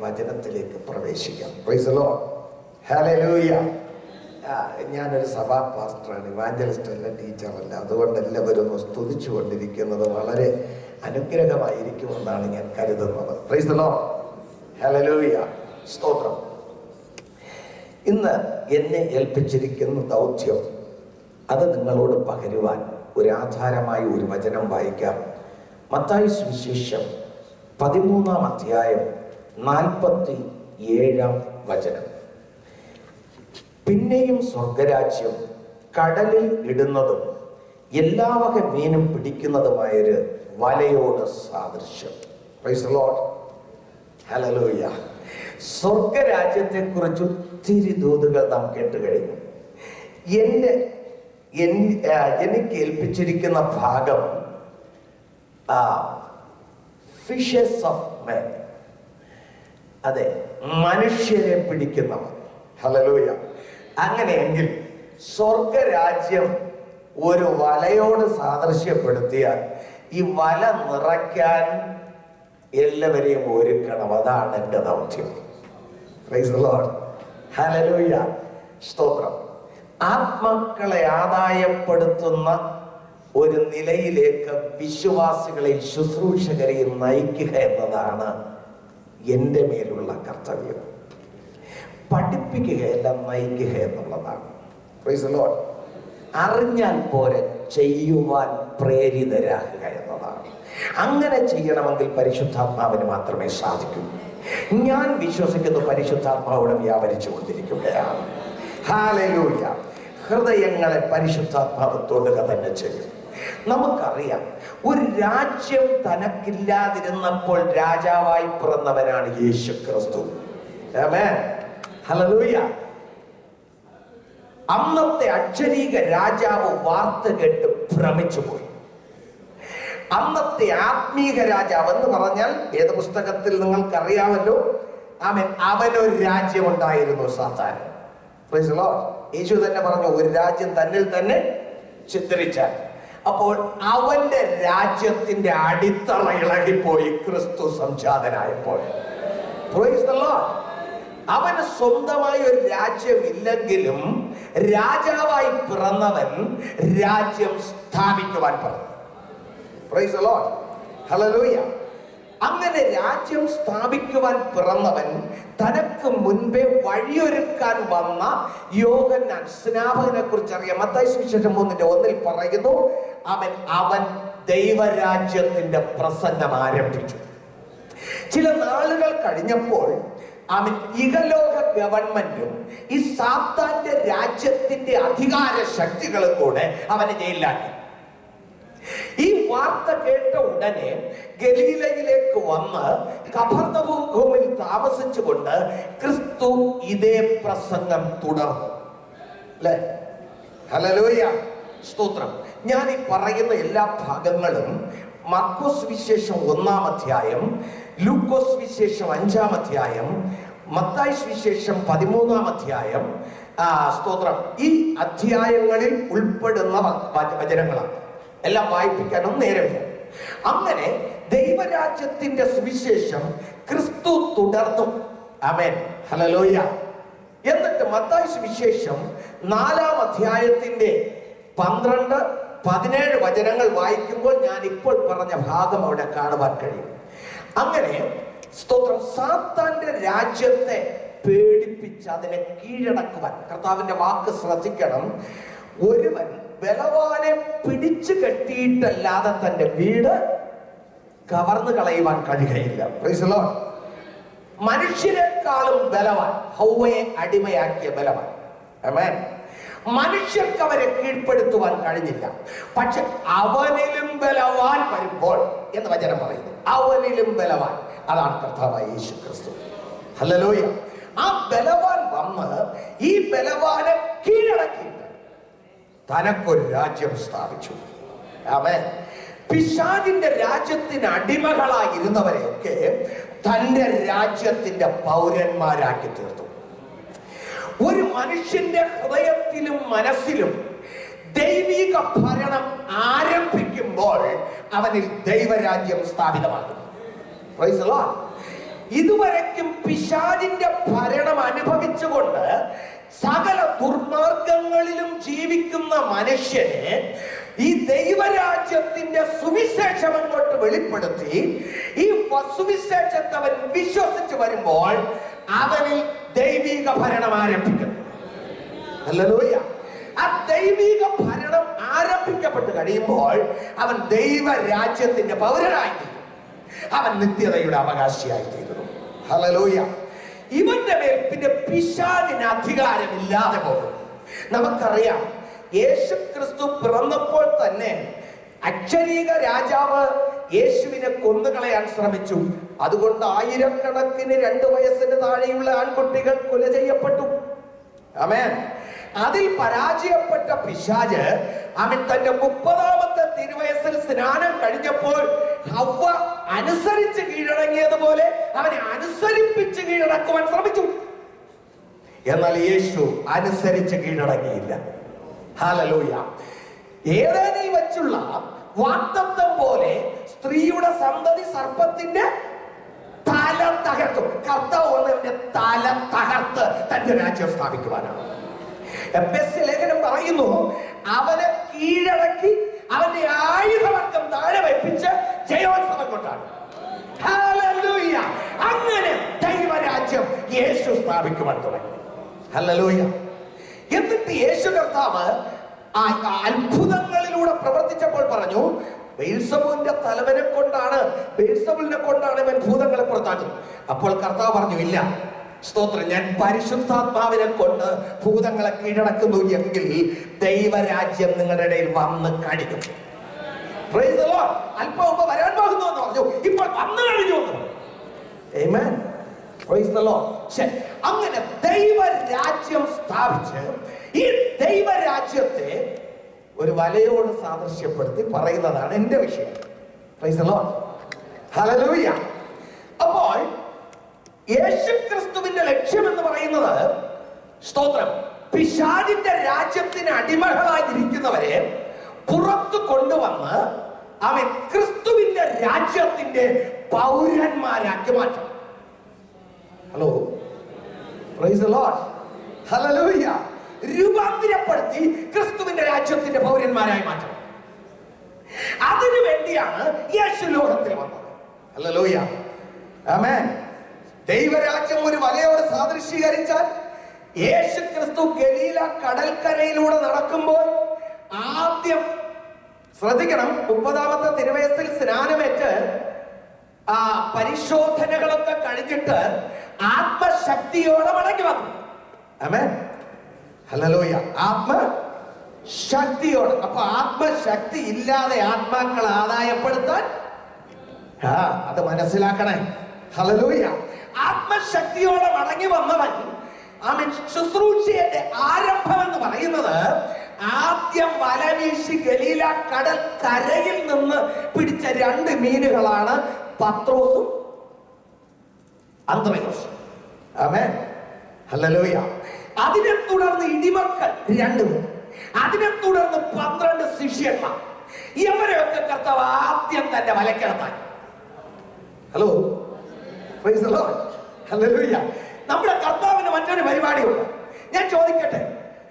വചനത്തിലേക്ക് പ്രവേശിക്കാം. Price the Lord. Hallelujah. ഞാനൊരു സഭാ പാസ്റ്ററാണ്, ഇവാഞ്ചലിസ്റ്റ് അല്ല, ടീച്ചറല്ല. അതുകൊണ്ട് എല്ലാവരും ഒന്ന് സ്തുതിച്ചു കൊണ്ടിരിക്കുന്നത് വളരെ അനുഗ്രഹമായിരിക്കുമെന്നാണ് ഞാൻ കരുതുന്നത്. Price the Lord. ഹല്ലേലൂയ. സ്തോത്രം. ഇന്ന് എന്നെ ഏൽപ്പിച്ചിരിക്കുന്ന ദൗത്യം അത് നിങ്ങളോട് പകരുവാൻ ഒരു ആധാരമായി ഒരു വചനം വായിക്കാം. മത്തായി സുവിശേഷം 13-ാം അധ്യായം 47-ാം വചനം. പിന്നെയും സ്വർഗരാജ്യം കടലിൽ ഇടുന്നതും എല്ലാ വക മീനും പിടിക്കുന്നതുമായൊരു വലയോട് സാദൃശ്യം. Price the Lord. ഹല്ലേലൂയ. സ്വർഗരാജ്യത്തെ കുറിച്ച് ഒത്തിരി ദൂതുകൾ നാം കേട്ട് കഴിഞ്ഞു. എനിക്ക് ഏൽപ്പിച്ചിരിക്കുന്ന ഭാഗം ഫിഷസ് ഓഫ് മെൻ, അതെ, മനുഷ്യരെ പിടിക്കുന്നവർ. ഹല്ലേലൂയ. അങ്ങനെയെങ്കിൽ സ്വർഗരാജ്യം ഒരു വലയോട് സാദൃശ്യപ്പെടുത്തിയാൽ ഈ വല നിറയ്ക്കാൻ എല്ലാവരെയും ഒരുക്കണം. അതാണ് എൻ്റെ ദൗത്യം. Price the Lord. ഹല്ലേലൂയ. സ്തോത്രം. ആത്മാക്കളെ ആദായപ്പെടുത്തുന്ന ഒരു നിലയിലേക്ക് വിശ്വാസികളെ, ശുശ്രൂഷകരെയും നയിക്കുക എന്നതാണ് എൻ്റെ മേലുള്ള കർത്തവ്യം. പഠിപ്പിക്കുകയല്ല, നയിക്കുക എന്നുള്ളതാണ്. Price the Lord. അറിഞ്ഞാൽ പോരെ, ചെയ്യുവാൻ പ്രേരിതരാകുക എന്നതാണ്. അങ്ങനെ ചെയ്യണമെങ്കിൽ പരിശുദ്ധാത്മാവിന് മാത്രമേ സാധിക്കൂ. ഞാൻ വിശ്വസിക്കുന്നു പരിശുദ്ധാത്മാവിടെ വ്യാപരിച്ചു കൊണ്ടിരിക്കുകയാണ്. ഹല്ലേലൂയ. ഹൃദയങ്ങളെ പരിശുദ്ധാത്മാവ് തൊടുക തന്നെ ചെയ്യും. നമുക്കറിയാം, ഒരു രാജ്യം തനക്കില്ലാതിരുന്നപ്പോൾ രാജാവായി പിറന്നവനാണ് യേശു ക്രിസ്തു. ആമേൻ. ഹല്ലേലൂയ. അന്നത്തെ അക്ഷരീക രാജാവ് വാർത്ത കേട്ട് ഭ്രമിച്ചു പോയി. അന്നത്തെ ആത്മീക രാജാവ് എന്ന് പറഞ്ഞാൽ ഏത് പുസ്തകത്തിൽ നിങ്ങൾക്കറിയാമല്ലോ. അവനൊരു രാജ്യമുണ്ടായിരുന്നു, സാത്താൻ. Price the Lord. യേശു തന്നെ പറഞ്ഞു, ഒരു രാജ്യം തന്നിൽ തന്നെ ചിത്രിച്ചാൽ. അപ്പോൾ അവന്റെ രാജ്യത്തിന്റെ അടിത്തറ ഇളകിപ്പോയി ക്രിസ്തു സംജാതനായപ്പോൾ. Price the Lord. അവന് സ്വന്തമായി ഒരു രാജ്യമില്ലെങ്കിലും രാജാവായി പിറന്നവൻ രാജ്യം സ്ഥാപിക്കുവാൻ പറഞ്ഞു. Price the Lord. ഹല്ലേലൂയ. അങ്ങനെ രാജ്യം സ്ഥാപിക്കുവാൻ പിറന്നവൻ തനക്ക് മുൻപേ വഴിയൊരുക്കാൻ വന്ന യോഹന്നാൻ സ്നാപകനെ കുറിച്ച് അറിയാം. മത്തായി സുവിശേഷം 3:1 പറയുന്നു, അവൻ ദൈവരാജ്യത്തിന്റെ പ്രസംഗം ആരംഭിച്ചു. ചില നാളുകൾ കഴിഞ്ഞപ്പോൾ അവൻ ഇഹലോക ഗവൺമെന്റും ഈ സാത്താന്റെ രാജ്യത്തിന്റെ അധികാര ശക്തികളും കൂടെ അവനെ ജയിലിലാക്കി. ഈ വാർത്ത കേട്ട ഉടനെ ഗലീലയിലേക്ക് വന്ന് കഫർന്നഹൂമിൽ താമസിച്ചുകൊണ്ട് ക്രിസ്തു ഇതേ പ്രസംഗം തുടർന്നു. അല്ലേ? ഹല്ലേലൂയ. സ്തോത്രം. ഞാൻ ഈ പറയുന്ന എല്ലാ ഭാഗങ്ങളും മർക്കോസ് വിശേഷം 1-ാം അധ്യായം, ലൂക്കോസ് വിശേഷം 5-ാം അധ്യായം, മത്തായി വിശേഷം 13-ാം അധ്യായം, സ്തോത്രം, ഈ അധ്യായങ്ങളിൽ ഉൾപ്പെടുന്ന വചനങ്ങളാണ്. എല്ലാം വായിപ്പിക്കാനൊന്നും നേരമില്ല. അങ്ങനെ ദൈവരാജ്യത്തിന്റെ സുവിശേഷം ക്രിസ്തു തുടർന്നു. ആമേൻ. ഹല്ലേലൂയ. എന്നിട്ട് മത്തായി സുവിശേഷം 4-ാം അധ്യായത്തിന്റെ 12-17 വചനങ്ങൾ വായിക്കുമ്പോൾ ഞാൻ ഇപ്പോൾ പറഞ്ഞ ഭാഗം അവിടെ കാണുവാൻ കഴിയും. അങ്ങനെ സ്തോത്രം, സാത്താന്റെ രാജ്യത്തെ പേടിപ്പിച്ച് അതിനെ കീഴടക്കുവാൻ, കർത്താവിന്റെ വാക്ക് ശ്രദ്ധിക്കണം, ഒരുവൻ ബലവാനെ പിടിച്ചു കെട്ടിയിട്ടല്ലാതെ തന്റെ വീട് കവർന്നു കളയുവാൻ കഴിയുകയില്ല. Praise the Lord. മനുഷ്യരെക്കാളും ബലവാൻ, ഹൗവയെ അടിമയാക്കിയ ബലവാൻ. ആമേൻ. മനുഷ്യർക്ക് അവരെ കീഴ്പ്പെടുത്തുവാൻ കഴിഞ്ഞില്ല. പക്ഷെ അവനിലും ബലവാൻ വരുമ്പോൾ എന്ന് വചനം പറയുന്നു. അവനിലും ബലവാൻ, അതാണ് കർത്താവായ യേശു ക്രിസ്തു. ഹല്ലേലൂയ. ആ ബലവാൻ വന്ന് ഈ ബലവാനെ കീഴടക്കിയിട്ട് തനക്കൊരു രാജ്യം സ്ഥാപിച്ചു. ആമേൻ. പിശാചിന്റെ രാജ്യത്തിന് അടിമകളായിരുന്നവരെയൊക്കെ തന്റെ രാജ്യത്തിന്റെ പൗരന്മാരാക്കി തീർത്തു. ഒരു മനുഷ്യന്റെ ഹൃദയത്തിലും മനസ്സിലും ദൈവിക ഭരണം ആരംഭിക്കുമ്പോൾ അവനിൽ ദൈവരാജ്യം സ്ഥാപിതമാകും. Praise the Lord. ഇതുവരെക്കും പിശാചിന്റെ ഭരണം അനുഭവിച്ചുകൊണ്ട് സകല ദുർമാർഗങ്ങളിലും ജീവിക്കുന്ന മനുഷ്യനെ ഈ ദൈവരാജ്യത്തിന്റെ സുവിശേഷം അങ്ങോട്ട് വെളിപ്പെടുത്തി ഈ സുവിശേഷത്തെ അവൻ വിശ്വസിച്ച് വരുമ്പോൾ അവനിൽ ദൈവിക ഭരണം ആരംഭിക്കുന്നു. ഹല്ലേലൂയ. ആ ദൈവിക ഭരണം ആരംഭിക്കപ്പെട്ട് കഴിയുമ്പോൾ അവൻ ദൈവരാജ്യത്തിന്റെ പൗരനായി തീരുന്നു. അവൻ നിത്യതയുടെ അവകാശിയായി തീരുന്നു. ഹല്ലേലൂയ. ഇവന്റെ മേൽ പിന്നെ പിശാചിന് അധികാരമില്ലാതെ പോകും. നമുക്കറിയാം, യേശു ക്രിസ്തു പിറന്നപ്പോൾ തന്നെ അക്ഷരീക രാജാവ് യേശുവിനെ കൊന്നുകളയാൻ ശ്രമിച്ചു. അതുകൊണ്ട് ആയിരക്കണക്കിന് 2 വയസ്സിന് താഴെയുള്ള ആൺകുട്ടികൾ കൊല ചെയ്യപ്പെട്ടു. ആമേൻ. അതിൽ പരാജയപ്പെട്ട പിശാച് അവൻ തന്റെ 30ാമത്തെ തിരുവയസ്സിൽ സ്നാനം കഴിഞ്ഞപ്പോൾ ഹവ്വ അനുസരിച്ച് കീഴടങ്ങിയതുപോലെ അവനെ അനുസരിപ്പിച്ച് കീഴടക്കുവാൻ ശ്രമിച്ചു. എന്നാൽ യേശു അനുസരിച്ച് കീഴടങ്ങിയില്ല. ഹല്ലേലൂയ. ഏദേനിൽ വെച്ചുള്ള വാഗ്ദത്തം പോലെ സ്ത്രീയുടെ സന്തതി സർപ്പത്തിന്റെ തല തകർത്തു. കർത്താവ് വന്നവന്റെ തല തകർത്ത് തന്റെ രാജ്യം സ്ഥാപിക്കുവാനാണ്. എഫെസ്യ ലേഖനം പറയുന്നു, അവനെ കീഴടക്കി അവന്റെ ആയുധവർഗം താഴെ വെപ്പിച്ച് ജയോത്സവം കൊണ്ടാണ്. ഹല്ലേലൂയ. അങ്ങനെ ദൈവരാജ്യം യേശു സ്ഥാപിക്കുവാൻ തുടങ്ങി. ഹല്ലേലൂയ. എന്നിട്ട് യേശു കർത്താവ് അത്ഭുതങ്ങളിലൂടെ പ്രവർത്തിച്ചപ്പോൾ പറഞ്ഞു, ബെൽസബൂലിന്റെ തലവനെ കൊണ്ടാണ്, ബെൽസബൂലിനെ കൊണ്ടാണ് ഇവൻ ഭൂതങ്ങളെ പുറത്താക്കുന്നത്. അപ്പോൾ കർത്താവ് പറഞ്ഞു, ഇല്ല, സ്തോത്രം, ഞാൻ പരിശുദ്ധാത്മാവിനെ കൊണ്ട് ഭൂതങ്ങളെ കീഴടക്കുന്നു എങ്കിൽ ദൈവരാജ്യം നിങ്ങളുടെ ഇടയിൽ വന്ന് കഴിഞ്ഞു. അല്പം മുമ്പ് വരാൻ പോകുന്നു എന്ന് പറഞ്ഞു, ഇപ്പോൾ വന്നു കഴിഞ്ഞു. ആമേൻ. Praise the Lord. ശരി, അങ്ങനെ ദൈവരാജ്യം സ്ഥാപിച്ച് ഈ ദൈവരാജ്യത്തെ ഒരു വലയോട് സാദൃശ്യപ്പെടുത്തി പറയുന്നതാണ് എന്റെ വിഷയം. Price the Lord. ഹല്ലേലൂയ. അപ്പോൾ യേശുക്രിസ്തുവിന്റെ ലക്ഷ്യം എന്ന് പറയുന്നത്, സ്തോത്രം, പിശാചിന്റെ രാജ്യത്തിന് അടിമകളായിരിക്കുന്നവരെ പുറത്തു കൊണ്ടുവന്ന് അവൻ ക്രിസ്തുവിന്റെ രാജ്യത്തിന്റെ പൗരന്മാരാക്കി മാറ്റും. Hello, praise the Lord. ഹല്ലേലൂയ. രൂപാന്തരപ്പെടുത്തി ക്രിസ്തുവിന്റെ രാജ്യത്തിന്റെ പൗരന്മാരായി മാറ്റണം. അതിനു വേണ്ടിയാണ് യേശു ലോകത്തിൽ വന്നത്. ഹല്ലേലൂയ. ആമേൻ. ദൈവരാജ്യം ഒരു വലയോട് സാദൃശ്യീകരിച്ചാൽ യേശു ക്രിസ്തു ഗലീല കടൽക്കരയിലൂടെ നടക്കുമ്പോൾ ആദ്യം ശ്രദ്ധിക്കണം, 30ാമത്തെ തിരുവയസ്സിൽ സ്നാനമേറ്റ് പരിശോധനകളൊക്കെ കഴിഞ്ഞിട്ട് ആത്മശക്തിയോടെ മടങ്ങി വന്നു. ആമേൻ. ഹല്ലേലൂയ. ആത്മശക്തിയോടെ. അപ്പൊ ആത്മശക്തി ഇല്ലാതെ ആത്മാക്കളെ ആദായപ്പെടുത്താൻ അത് മനസ്സിലാക്കണേ. ഹല്ലേലൂയ. ആത്മശക്തിയോടെ മടങ്ങി വന്നവൻ ആമേൻ ശുശ്രൂഷയുടെ ആരംഭം എന്ന് പറയുന്നത് ആദ്യം വലവീശി ഗലീല കടൽ കരയിൽ നിന്ന് പിടിച്ച 2 മീനുകളാണ് പത്രോസും അന്ത്രയോസും. ആമേൻ. ഹല്ലേലൂയ. അതിനെ തുടർന്ന് ഇടിമക്കൾ 2 പേർ, അതിനെ തുടർന്ന് 12 ശിഷ്യന്മാർ. ഇവരെയൊക്കെ കർത്താവ് ആദ്യം തന്നെ വലക്കകത്താക്കി. Hello, praise the Lord. ഹല്ലേലൂയ. നമ്മുടെ കർത്താവിന് മറ്റൊരു പരിപാടിയുണ്ട്. ഞാൻ ചോദിക്കട്ടെ,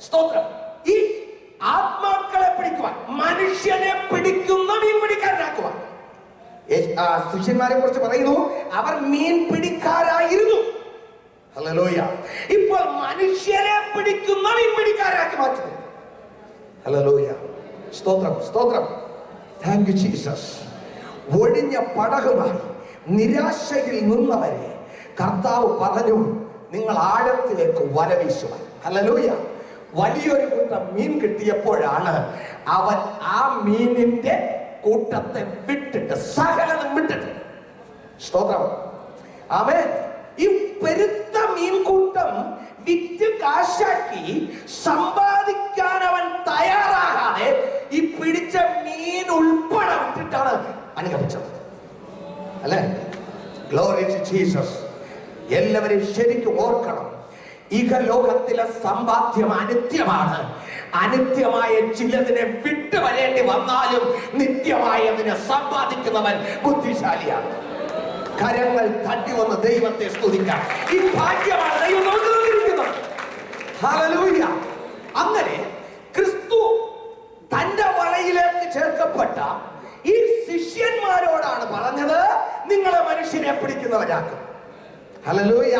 സ്തോത്രം, ഈ ആത്മാക്കളെ പിടിക്കുവാൻ, മനുഷ്യനെ പിടിക്കുന്ന മീൻ പിടിക്കാരനാക്കുവാൻ ശിഷ്യന്മാരെ കുറിച്ച് പറയുന്നു, അവർ മീൻ പിടിക്കാരായിരുന്നു. ഹല്ലേലൂയ. ഇപ്പോൾ മനുഷ്യരെ പിടിക്കുന്ന മീൻ പിടിക്കാരാക്കി മാറ്റുന്നു. ഹല്ലേലൂയ. സ്തോത്രം, സ്തോത്രം. Thank you Jesus. ഒഴിഞ്ഞ പടകുമായി നിരാശയിൽ നിന്നവരെ കർത്താവ് പറഞ്ഞു, നിങ്ങൾ ആഴത്തിലേക്ക് വല വീശുവാൻ. ഹല്ലേലൂയ. വലിയൊരു കൂട്ടം മീൻ കിട്ടിയപ്പോഴാണ് അവൻ ആ മീനിന്റെ കൂട്ടത്തെ വിട്ടിട്ട്, സകലതും വിട്ടിട്ട്, സ്തോത്രം, ആമേൻ, ഈ പെരുത്ത മീൻകൂട്ടം വിറ്റ് കാശാക്കി സമ്പാദിക്കാൻ അവൻ തയ്യാറാകാതെ ഈ പിടിച്ച മീൻ ഉൾപ്പെടെ വിട്ടിട്ടാണ് അനുഗമിച്ചത്. അല്ലേ? Glory to Jesus. എല്ലാവരും ശരിക്കും ഓർക്കണം, ഇഹലോകത്തിലെ സമ്പാദ്യം അനിത്യമാണ്. അനിത്യമായ ചിലതിനെ വിട്ടു വരേണ്ടി വന്നാലും നിത്യമായതിനെ സമ്പാദിക്കുന്നവൻ ബുദ്ധിശാലിയാണ്. കരങ്ങൾ തട്ടി വന്ന് ദൈവത്തെ സ്തുതിക്കാം. ഈ ഭാഗ്യമാണ് ദൈവം നമുക്ക് തന്നിരിക്കുന്നത്. ഹല്ലേലൂയ. അങ്ങനെ ക്രിസ്തു തന്റെ വളയിലേക്ക് ചേർക്കപ്പെട്ട ഈ ശിഷ്യന്മാരോടാണ് പറഞ്ഞത്, നിങ്ങളെ മനുഷ്യനെ പിടിക്കുന്നവരാക്കും. ഹല്ലേലൂയ.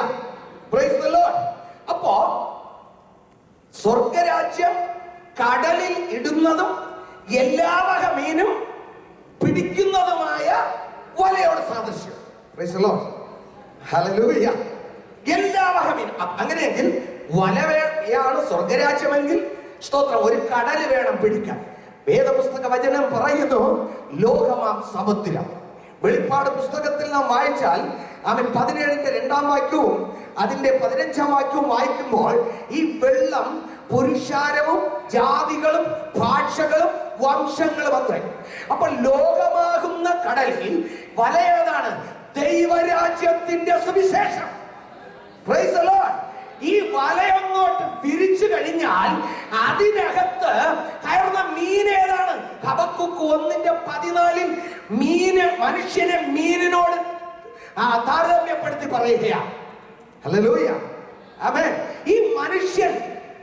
Praise the Lord. അപ്പോ സ്വർഗരാജ്യം കടലിൽ ഇടുന്നതും എല്ലാ വക മീനും പിടിക്കുന്നതുമായ വലയോട് സാദൃശ്യം. Price the Lord. ഹല്ലേലൂയ. എല്ലാ വക മീനും. അങ്ങനെയെങ്കിൽ വലയാണ് സ്വർഗരാജ്യമെങ്കിൽ സ്തോത്രം, ഒരു കടല് വേണം പിടിക്കാൻ. വേദപുസ്തക വചനം പറയുന്നു ലോകമാം സമുദ്രം. വെളിപ്പാട് പുസ്തകത്തിൽ നാം വായിച്ചാൽ 17-ന്റെ 2-ാം വാക്യവും അതിന്റെ 15-ാം വാക്യവും വായിക്കുമ്പോൾ ഈ വെള്ളം പുരുഷാരവും ജാതികളും ഭാഷകളും വംശങ്ങളും അത്രേ. അപ്പൊ ലോകമാകുന്ന കടലിൽ വലയേതാണ്? ദൈവരാജ്യത്തിന്റെ സുവിശേഷം. Price the Lord. ഈ വലയൊന്നോട്ട് തിരിച്ചു കഴിഞ്ഞാൽ അതിനകത്ത് കയറുന്ന മീൻ ഏതാണ്? ഹബക്കൂക്ക് 1:14 മീന് മനുഷ്യനെ മീനിനോട് താരതമ്യപ്പെടുത്തി പറയുകയാണ്. ഹല്ലേലൂയ. ആമേൻ. ഈ മനുഷ്യൻ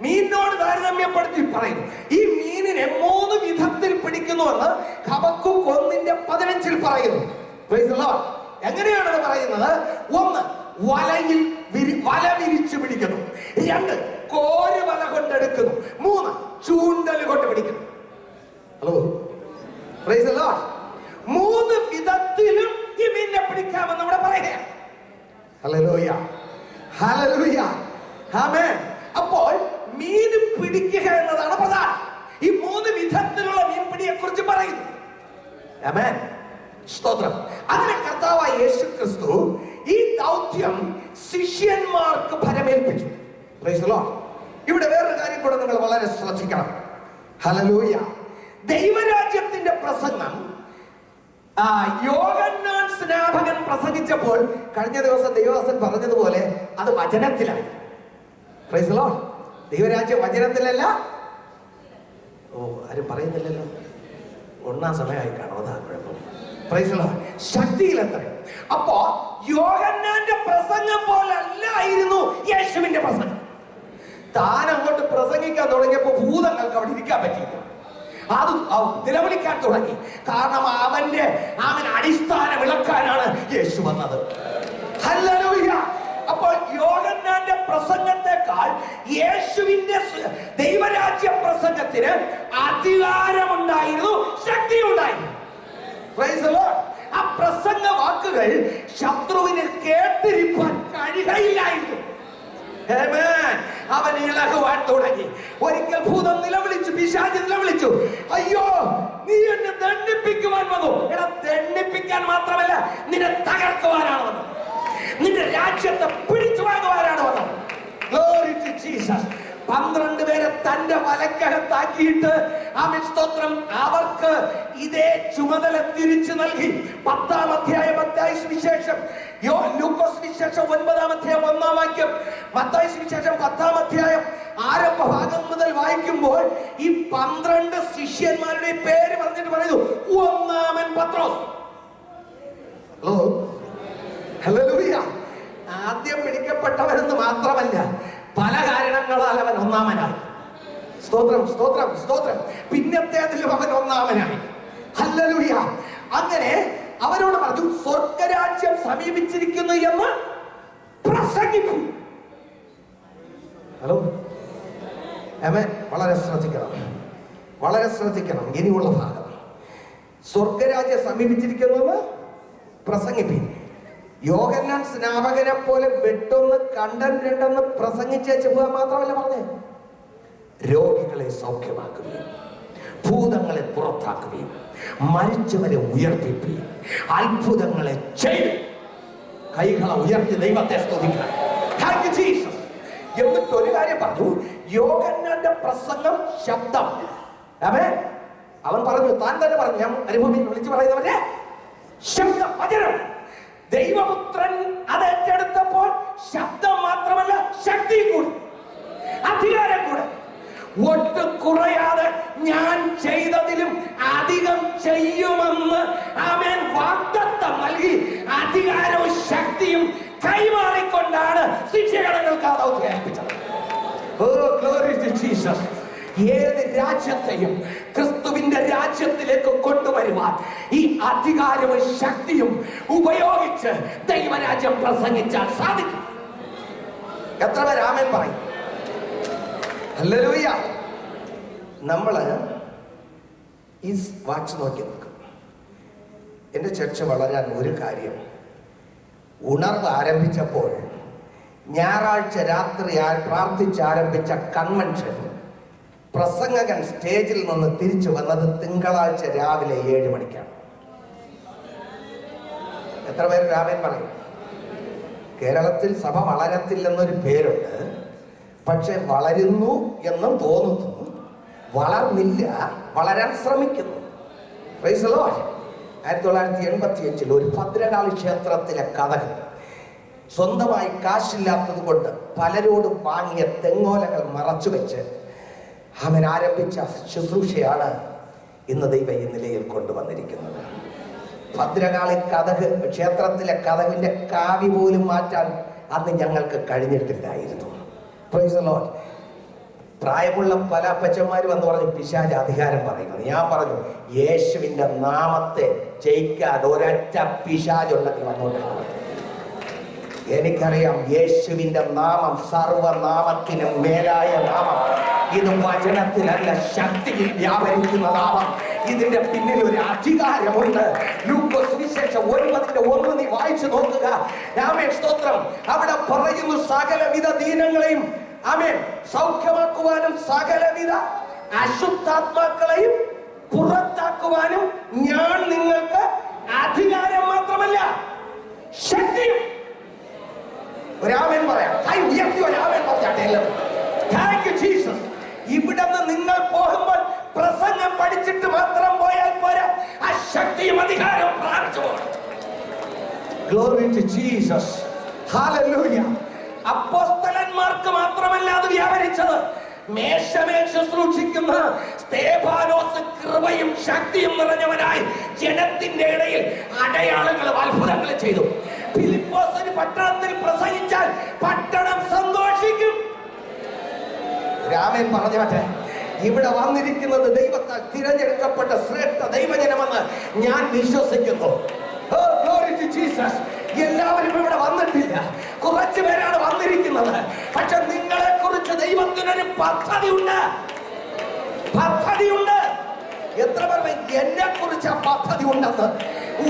മീനിനോട് താരതമ്യപ്പെടുത്തി പറയുന്നു. ഈ മീനിനെ 3 വിധത്തിൽ പിടിക്കുന്നുവെന്ന് ഹബക്കൂക്ക് 1:15 പറയുന്നു. Price the Lord. എങ്ങനെയാണ് പറയുന്നത്? 1, വല വിരിച്ചു പിടിക്കുന്നു. 2, കോര് വല കൊണ്ടെടുക്കുന്നു. 3, ചൂണ്ടൽ കൊണ്ട് പിടിക്കുന്നു. Hello, praise the Lord. 3 വിധത്തിലും ഈ മീനിനെ പിടിക്കാമെന്ന് നമ്മുടെ പറയുകയാണ്. ഹല്ലേലൂയ. ഹല്ലേലൂയ. ആമേൻ. അപ്പോൾ മീൻ പിടിക്കുക എന്നതാണ് പ്രധാനം. ഈ 3 വിധത്തിലുള്ള മീൻപിടിയെ കുറിച്ച് പറയുന്നു. ആമേൻ. സ്തോത്രം. അങ്ങനെ കർത്താവായ യേശു ക്രിസ്തു ഈ ദൗത്യം ശിഷ്യന്മാർക്ക് ഫലമേൽപ്പിച്ചു. Price the Lord. ഇവിടെ വേറൊരു കാര്യം കൂടെ നിങ്ങൾ വളരെ ശ്രദ്ധിക്കണം. ഹല്ലേലൂയ. ദൈവരാജ്യത്തിന്റെ പ്രസംഗം യോഹന്നാൻ സ്നാപകൻ പ്രസംഗിച്ചപ്പോൾ കഴിഞ്ഞ ദിവസം ദൈവദാസൻ പറഞ്ഞതുപോലെ അത് വചനത്തിലായി. Price the Lord. ദൈവരാജ്യം വചനത്തിലല്ല. ആരും പറയുന്നില്ലല്ലോ. ഒന്നാം സമയമായി കാണും, അതാ കുഴപ്പം. Praise the Lord. ശക്തിയിലെത്ര. അപ്പോ യോഹന്നാന്റെ പ്രസംഗം പോലെ അല്ലായിരുന്നു യേശുവിന്റെ പ്രസംഗം. താൻ അങ്ങോട്ട് പ്രസംഗിക്കാൻ തുടങ്ങിയപ്പോ ഭൂതങ്ങൾക്ക് അവിടെ ഇരിക്കാൻ പറ്റിയില്ല. അത് നിലവിളിക്കാൻ തുടങ്ങി. കാരണം അവൻ അടിസ്ഥാനം ഇളക്കാനാണ് യേശു വന്നത്. ഹല്ലേലൂയ. അപ്പോൾ യോഹന്നാന്റെ പ്രസംഗത്തെക്കാൾ യേശുവിന്റെ ദൈവരാജ്യ പ്രസംഗത്തിന് അധികാരമുണ്ടായിരുന്നു, ശക്തിയുണ്ടായിരുന്നു. Praise the Lord. ആ പ്രസംഗ വാക്കുകൾ ശത്രുവിന് കേട്ടിരിക്കാൻ കഴിയില്ലായിരുന്നു. അവൻ ഇളകുവാൻ തുടങ്ങി. ഒരിക്കൽ ഭൂതം നിലവിളിച്ചു, പിശാച് നിലവിളിച്ചു, അയ്യോ നീ എന്നെ ദണ്ഡിപ്പിക്കുവാൻ വന്നു. എടാ, ദണ്ഡിപ്പിക്കാൻ മാത്രമല്ല, നിന്നെ തകർക്കുവാനാണ് വന്നത്. നിന്റെ രാജ്യത്തെ പിടിച്ചു വാങ്ങുവാനാണ് വന്നത്. Glory to Jesus. 12 പേരെ തന്റെ വലക്കകത്താക്കിയിട്ട് സ്തോത്രം അവർക്ക് ഇതേ ചുമതല തിരിച്ചു നൽകി. 10-ാം അധ്യായം മത്തായി സുവിശേഷം, ലൂക്കോസ് സുവിശേഷം 9-ാം അധ്യായം 1-ാം വാക്യം, മത്തായി സുവിശേഷം 10-ാം അധ്യായം ആരംഭ ഭാഗം മുതൽ വായിക്കുമ്പോൾ ഈ 12 ശിഷ്യന്മാരുടെ പേര് പറഞ്ഞിട്ട് പറയുന്നു, 1-ാമൻ പത്രോസ്. Hello, hallelujah. ആദ്യം പിടിക്കപ്പെട്ടവരെന്ന് മാത്രമല്ല, പല കാരണങ്ങളാൽ അവൻ 1-ാമനായി. സ്തോത്രം, സ്തോത്രം, സ്തോത്രം. പിന്നത്തേതിലും അവൻ 1-ാമനായി. ഹല്ലേലൂയ. അങ്ങനെ അവരോട് പറഞ്ഞു, സ്വർഗരാജ്യം സമീപിച്ചിരിക്കുന്നു എന്ന് പ്രസംഗിക്കൂ. ഹലോ, ആമേൻ. വളരെ ശ്രദ്ധിക്കണം, വളരെ ശ്രദ്ധിക്കണം. ഇനിയുള്ള ഭാഗം, സ്വർഗരാജ്യം സമീപിച്ചിരിക്കുന്നു എന്ന് പ്രസംഗിപ്പിക്കും. യോഹന്നാൻ സ്നാപകനെ പോലെ വെട്ടൊന്ന് കണ്ടെന്ന് പ്രസംഗിച്ചേച്ച് പോകാൻ മാത്രമല്ല പറഞ്ഞേ, രോഗികളെ സൗഖ്യമാക്കുകയും ഭൂതങ്ങളെ പുറത്താക്കുകയും മരിച്ചവരെ ഉയർപ്പിക്കുകയും അത്ഭുതങ്ങളെ ചെയ്യും. കൈകളെ ഉയർത്തി ദൈവത്തെ സ്തുതിക്കണം. Thank you Jesus. എന്നിട്ട് ഒരു കാര്യം പറഞ്ഞു, യോഹന്നാന്റെ പ്രസംഗം ശബ്ദം. അവൻ പറഞ്ഞു, താൻ തന്നെ പറഞ്ഞു, ഞാൻ അനുഭവം വിളിച്ചു പറയുന്നവരെ ശബ്ദം, വചനം. ദൈവപുത്രൻ അത് ഏറ്റെടുത്തപ്പോൾ ശബ്ദം മാത്രമല്ല, ശക്തി കൂടി, അധികാരം കൂടെ. ഒട്ടും കുറയാതെ ഞാൻ ചെയ്തതിലും അധികം ചെയ്യുമെന്ന് അവൻ വാഗ്ദത്തം നൽകി അധികാരവും ശക്തിയും കൈമാറിക്കൊണ്ടാണ് ശിക്ഷകടങ്ങൾക്ക് ആ ദൗത്യം ഏൽപ്പിച്ചത്. Oh, glory to Jesus. ഏത് രാജ്യത്തെയും ക്രിസ്തുവിന്റെ രാജ്യത്തിലേക്ക് കൊണ്ടുവരുവാൻ ഈ അധികാരവും ശക്തിയും ഉപയോഗിച്ച് ദൈവരാജ്യം പ്രസംഗിച്ചാൽ സാധിക്കും. എത്ര പേര് ആമേൻ പറയും? ഹല്ലേലൂയ. നമ്മള് ഈ വാച്ച് നോക്കി നിൽക്കും. എൻ്റെ ചർച്ച വളരാൻ ഒരു കാര്യം, ഉണർവ് ആരംഭിച്ചപ്പോൾ ഞായറാഴ്ച രാത്രി പ്രാർത്ഥിച്ചാരംഭിച്ച കൺവെൻഷൻ പ്രസംഗകൻ സ്റ്റേജിൽ നിന്ന് തിരിച്ചു വന്നത് തിങ്കളാഴ്ച രാവിലെ 7 മണിക്കാണ്. എത്ര പേര് രാമൻ പറയും? കേരളത്തിൽ സഭ വളരത്തില്ലെന്നൊരു പേരുണ്ട്, പക്ഷെ വളരുന്നു എന്നും തോന്നുന്നു. വളർന്നില്ല, വളരാൻ ശ്രമിക്കുന്നു. 1985 ഒരു ഭദ്രകാളി ക്ഷേത്രത്തിലെ കഥകൾ സ്വന്തമായി കാശില്ലാത്തത് കൊണ്ട് പലരോടും വാങ്ങിയ തെങ്ങോലകൾ മറച്ചു വെച്ച് അവൻ ആരംഭിച്ച ശുശ്രൂഷയാണ് ഇന്ന് ദൈവം ഈ നിലയിൽ കൊണ്ടുവന്നിരിക്കുന്നത്. ഭദ്രകാളി കഥക് ക്ഷേത്രത്തിലെ കഥകിന്റെ കാവി പോലും മാറ്റാൻ അന്ന് ഞങ്ങൾക്ക് കഴിഞ്ഞിട്ടില്ലായിരുന്നു. Price the Lord. പ്രായമുള്ള പല അപ്പച്ചന്മാരും എന്ന് പറഞ്ഞു പിശാച് അധികാരം പറയുന്നത്. ഞാൻ പറഞ്ഞു, യേശുവിന്റെ നാമത്തെ ജയിക്കാൻ ഒരൊറ്റ പിശാചുണ്ടെങ്കിൽ വന്നോണ്ടാണ്. എനിക്കറിയാം, യേശുവിന്റെ നാമം സർവനാമത്തിനും മേലായ നാമം. ഇത് വചനത്തിലല്ല, ശക്തിയിൽ വ്യാപരിക്കുന്ന നാമം. ഇതിന്റെ പിന്നിൽ ഒരു അധികാരമുണ്ട്. ലൂക്കോസ് സുവിശേഷം 9:1 നീ വായിച്ചു നോക്കുക. ആമേൻ, സ്തോത്രം. അവിടെ പറയുന്നു, സകലവിധ ദീനങ്ങളെയും ആമേൻ സൗഖ്യമാക്കുവാനും സകലവിധ അശുദ്ധാത്മാക്കളെയും പുറത്താക്കുവാനും ഞാൻ നിങ്ങൾക്ക് അധികാരം മാത്രമല്ല ശക്തിയും. ഒരാമേൻ പറയാം. കൈ ഉയർത്തി ഒരാമേൻ പറഞ്ഞാട്ടെ എല്ലാവരും. Thank you Jesus. ഇവിടുന്ന് നിങ്ങൾ പോകുമ്പോൾ പ്രസംഗം പഠിച്ചിട്ട് മാത്രം പോയാൽ പോരാ, ആ ശക്തിയും അധികാരവും പ്രാപിച്ചു പോകണം. Glory to Jesus. ഹല്ലേലൂയ. അപ്പോസ്തലന്മാർക്ക് മാത്രമല്ല അത് വ്യാപരിച്ചത്. മേശമേൽ ശുശ്രൂഷിക്കുന്ന സ്തേഫാനോസ് കൃപയും ശക്തിയും നിറഞ്ഞവനായി ജനത്തിന്റെ ഇടയിൽ അടയാളങ്ങളും അത്ഭുതങ്ങളും ചെയ്തു. ഫിലിപ്പോസിന് പട്ടണത്തിൽ പ്രസംഗിച്ചാൽ പട്ടണം സന്തോഷിക്കും. രാമൻ പറഞ്ഞാട്ടെ, ഇവിടെ വന്നിരിക്കുന്നത് ദൈവത്താൽ തിരഞ്ഞെടുക്കപ്പെട്ട ശ്രേഷ്ഠ ദൈവജനമെന്ന് ഞാൻ വിശ്വസിക്കുന്നു. എല്ലാവരും ഇവിടെ വന്നിട്ടില്ല, കുറച്ചു പേരാണ് വന്നിരിക്കുന്നത്. പക്ഷെ നിങ്ങളെ കുറിച്ച് ദൈവത്തിനൊരു പദ്ധതിയുണ്ട്. എത്ര പേർ എന്നെ കുറിച്ച് ആ പദ്ധതി ഉണ്ടെന്ന്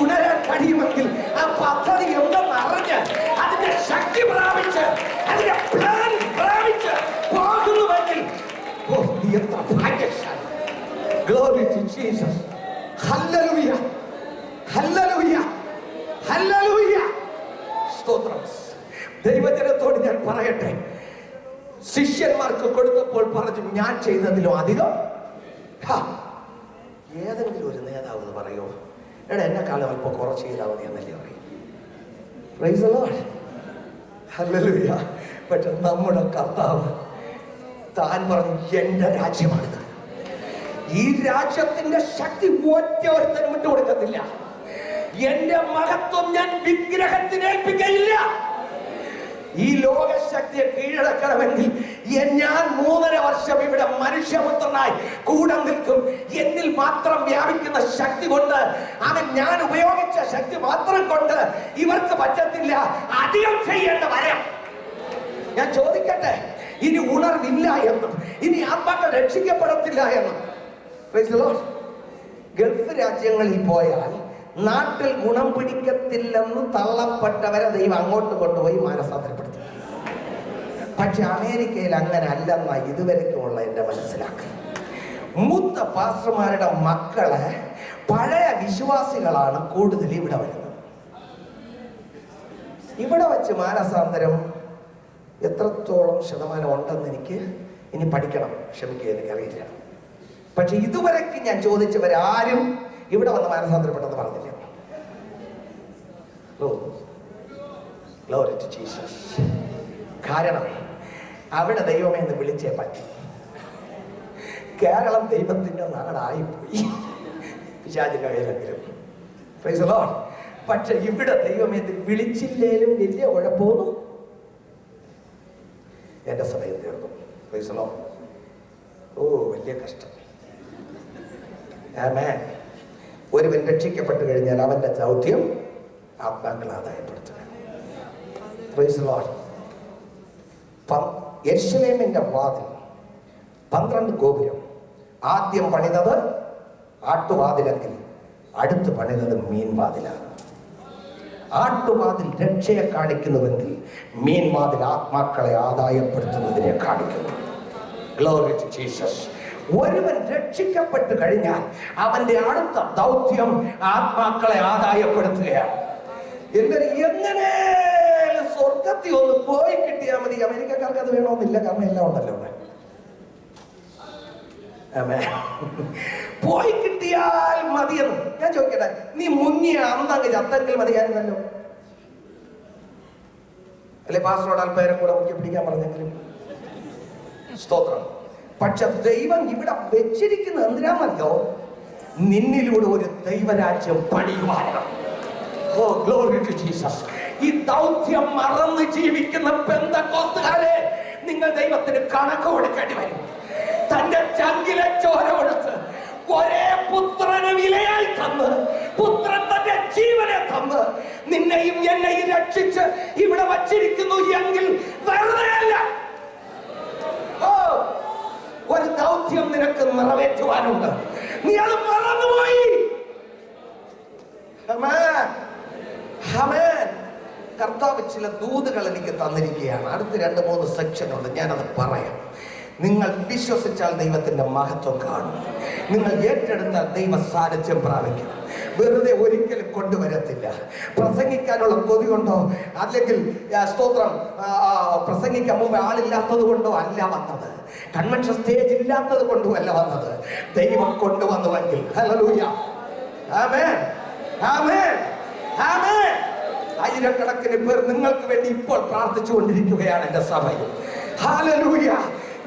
ഉണരാൻ കഴിയുമെങ്കിൽ ആ പദ്ധതി എന്തെന്ന് അറിഞ്ഞ് അതിന്റെ ശക്തി പ്രാപിച്ച് അതിന്റെ പ്ലാൻ പ്രാപിച്ച് പോകുന്നുവെങ്കിൽ എത്ര ഭാഗ്യശാലി. Glory to Jesus. Hallelujah. Hallelujah. Hallelujah. സ്തോത്രം. ദൈവജനത്തോട് ഞാൻ പറയട്ടെ, ശിഷ്യന്മാർക്ക് കൊടുത്തപ്പോൾ പറഞ്ഞു, ഞാൻ ചെയ്തതിലും അധികം. ഏതെങ്കിലും ഒരു നേതാവ് എന്ന് പറയോ, എടാ എന്നെക്കാളും അല്പം കുറച്ച് ചെയ്താൽ മതി എന്നല്ലേ പറയും. Price the Lord. ഹല്ലേലൂയ. പക്ഷെ നമ്മുടെ കർത്താവ് താൻ പറഞ്ഞു, എന്റെ രാജ്യമാണിത്. ഈ രാജ്യത്തിന്റെ ശക്തി ഒറ്റൊരുത്തനും വിട്ടുകൊടുക്കത്തില്ല. എന്റെ മഹത്വം ഞാൻ വിഗ്രഹത്തിന് ഏൽപ്പിക്കയില്ല. ഈ ലോകശക്തിയെ കീഴടക്കണമെങ്കിൽ ഞാൻ 3.5 വർഷം ഇവിടെ മനുഷ്യപുത്രനായി കൂടെ നിൽക്കും. എന്നിൽ മാത്രം വ്യാപിക്കുന്ന ശക്തി കൊണ്ട്, ഞാൻ ഉപയോഗിച്ച ശക്തി മാത്രം കൊണ്ട് ഇവർക്ക് പറ്റത്തില്ല. അധികം ചെയ്യേണ്ട വരം. ഞാൻ ചോദിക്കട്ടെ, ഇനി ഉണർവില്ല എന്നും ഇനി ആത്മാക്കൾ രക്ഷിക്കപ്പെടത്തില്ല എന്നും. ഗൾഫ് രാജ്യങ്ങളിൽ പോയാൽ നാട്ടിൽ ഗുണം പിടിക്കത്തില്ലെന്ന് തള്ളപ്പെട്ടവരെ ദൈവം അങ്ങോട്ട് കൊണ്ടുപോയി മാനസാന്തരപ്പെടുത്തി. പക്ഷെ അമേരിക്കയിൽ അങ്ങനെ അല്ലെന്ന ഇതുവരെക്കുമുള്ള എന്റെ മനസ്സിലാക്കൽ. മൂത്ത പാസ്റ്റർമാരുടെ മക്കളെ പഴയ വിശ്വാസികളാണ് കൂടുതൽ ഇവിടെ വരുന്നത്. ഇവിടെ വെച്ച് മാനസാന്തരം എത്രത്തോളം ശതമാനം ഉണ്ടെന്ന് എനിക്ക് ഇനി പഠിക്കണം, ക്ഷമിക്കുക, എനിക്കറിയില്ല. പക്ഷെ ഇതുവരെക്ക് ഞാൻ ചോദിച്ചവരാരും ഇവിടെ വന്ന് മാനസാന്തരപ്പെട്ടെന്ന് പറഞ്ഞില്ല. Glory to Jesus. കാരണം അവിടെ ദൈവമേ എന്ന് വിളിച്ചേ പറ്റി. കേരളം ദൈവത്തിന്റെ നാടായിപ്പോയി, പിശാചിന്റെ കയ്യിലെങ്കിലും. Price the Lord. പക്ഷെ ഇവിടെ ദൈവം ഇത് വിളിച്ചില്ലേലും വലിയ കുഴപ്പമൊന്നും. എന്റെ സമയം തീർന്നു. Price the Lord. ഓ, വലിയ കഷ്ടം. ആമേൻ. ഒരുവൻ രക്ഷിക്കപ്പെട്ടു കഴിഞ്ഞാൽ അവന്റെ ദൗത്യം ആത്മാക്കളെ ആദായപ്പെടുത്തുക. Price the Lord. യെരൂശലേമിന്റെ വാതിൽ 12 ഗോപുരം. ആദ്യം പണിതത് ആട്ടുവാതിലെങ്കിൽ അടുത്ത് പണിതത് മീൻവാതിലാണ്. ആട്ടുവാതിൽ രക്ഷയെ കാണിക്കുന്നുവെങ്കിൽ മീൻവാതിൽ ആത്മാക്കളെ ആദായപ്പെടുത്തുന്നതിനെ കാണിക്കുന്നു. Glory to Jesus. ഒരുവൻ രക്ഷിക്കപ്പെട്ടു കഴിഞ്ഞാൽ അവന്റെ അടുത്ത ദൗത്യം ആത്മാക്കളെ ആദായപ്പെടുത്തുകയാണ്. എങ്ങനെ സ്വർഗത്തിൽ ഒന്ന് പോയി കിട്ടിയാൽ മതി. അമേരിക്കക്കാർക്ക് അത് വേണമെന്നില്ല, കാരണം എല്ലാം ഉണ്ടല്ലോ അവിടെ. പോയി കിട്ടിയാൽ മതിയെന്ന് ഞാൻ ചോദിക്കട്ടെ, നീ മുങ്ങിയ അന്നങ്ങ് ചത്തെങ്കിൽ മതിയായിരുന്നല്ലോ. അല്ലെ പാസ്റ്ററോട് അല്പേരം കൂടെ മുക്കി പിടിക്കാൻ പറഞ്ഞെങ്കിലും. സ്തോത്രം. പക്ഷെ ദൈവം ഇവിടെ വെച്ചിരിക്കുന്നത് എന്തിനാണല്ലോ? നിന്നിലൂടെ ഒരു ദൈവരാജ്യം പണിയുവാനാണ്. ഓ, ഗ്ലോറി ടു ജീസസ്. ഈ ദൗത്യം മറന്ന് ജീവിക്കുന്ന പെന്തക്കോസ്തുകാരെ നിങ്ങൾ ദൈവത്തിന് കണക്ക് കൊടുക്കേണ്ടി വരും. തന്റെ ചങ്കിലെ ചോര കൊടുത്ത് ഒരേ പുത്രനെ വിലയായി തന്ന്, പുത്രൻ തന്റെ ജീവനെ തന്ന് നിന്നെയും എന്നെയും രക്ഷിച്ച് ഇവിടെ വച്ചിരിക്കുന്നു എങ്കിൽ വെറുതെയല്ല. ഓ, ഒരു ദൗത്യം നിനക്ക് നിറവേറ്റുവാനുണ്ട്. നീ അത് മറന്നുപോയി. കർത്താവ് ചില ദൂതുകൾ എനിക്ക് തന്നിരിക്കുകയാണ്. അടുത്ത 2-3 സെക്ഷനുണ്ട്, ഞാനത് പറയാം. നിങ്ങൾ വിശ്വസിച്ചാൽ ദൈവത്തിന്റെ മഹത്വം കാണും. നിങ്ങൾ ഏറ്റെടുത്താൽ ദൈവ സാന്നിധ്യം പ്രാപിക്കും. വെറുതെ ഒരിക്കലും കൊണ്ടുവരത്തില്ല. പ്രസംഗിക്കാനുള്ള കൊതി കൊണ്ടോ അല്ലെങ്കിൽ സ്തോത്രം പ്രസംഗിക്കാൻ മുമ്പ് ആളില്ലാത്തത് കൊണ്ടോ അല്ല വന്നത്. കൺവെൻഷൻ സ്റ്റേജ് ഇല്ലാത്തത് കൊണ്ടും അല്ല വന്നത്. ദൈവം കൊണ്ടുവന്നുവെങ്കിൽ ഹല്ലേലൂയ, ആമേൻ, ആമേൻ, ആമേൻ. ആയിരക്കണക്കിന് പേർ നിങ്ങൾക്ക് വേണ്ടി ഇപ്പോൾ പ്രാർത്ഥിച്ചുകൊണ്ടിരിക്കുകയാണ് എന്റെ സഭയിൽ. ഹല്ലേലൂയ.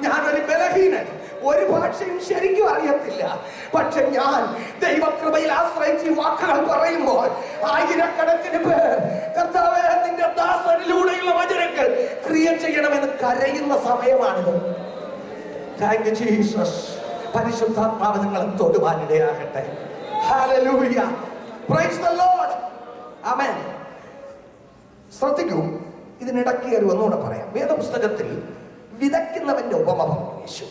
ഞാനൊരു ബലഹീനൻ, ഒരു ഭാഷയും ശരിക്കും അറിയത്തില്ല. പക്ഷെ ഞാൻ ദൈവകൃപയിൽ ആശ്രയിച്ച് വാക്കുകൾ പറയുമ്പോൾ ആയിരക്കണക്കിന് പേർ കർത്താവേ നിന്റെ ദാസനിലൂടെയുള്ള വചനങ്ങൾ ക്രിയ ചെയ്യണമെന്ന് കരയുന്ന സമയമാണിത്. Thank you Jesus. പരിശുദ്ധാത്മാവ് നിങ്ങളെ തൊടുവാനിടയാകട്ടെ. ഹല്ലേലൂയ. Praise the Lord. ആമേൻ. ശ്രദ്ധിക്കൂ, ഇതിനിടയ്ക്ക് കയറി ഒന്നുകൂടെ പറയാം. വേദപുസ്തകത്തിൽ വിതയ്ക്കുന്നവന്റെ ഉപമ പറഞ്ഞു യേശു.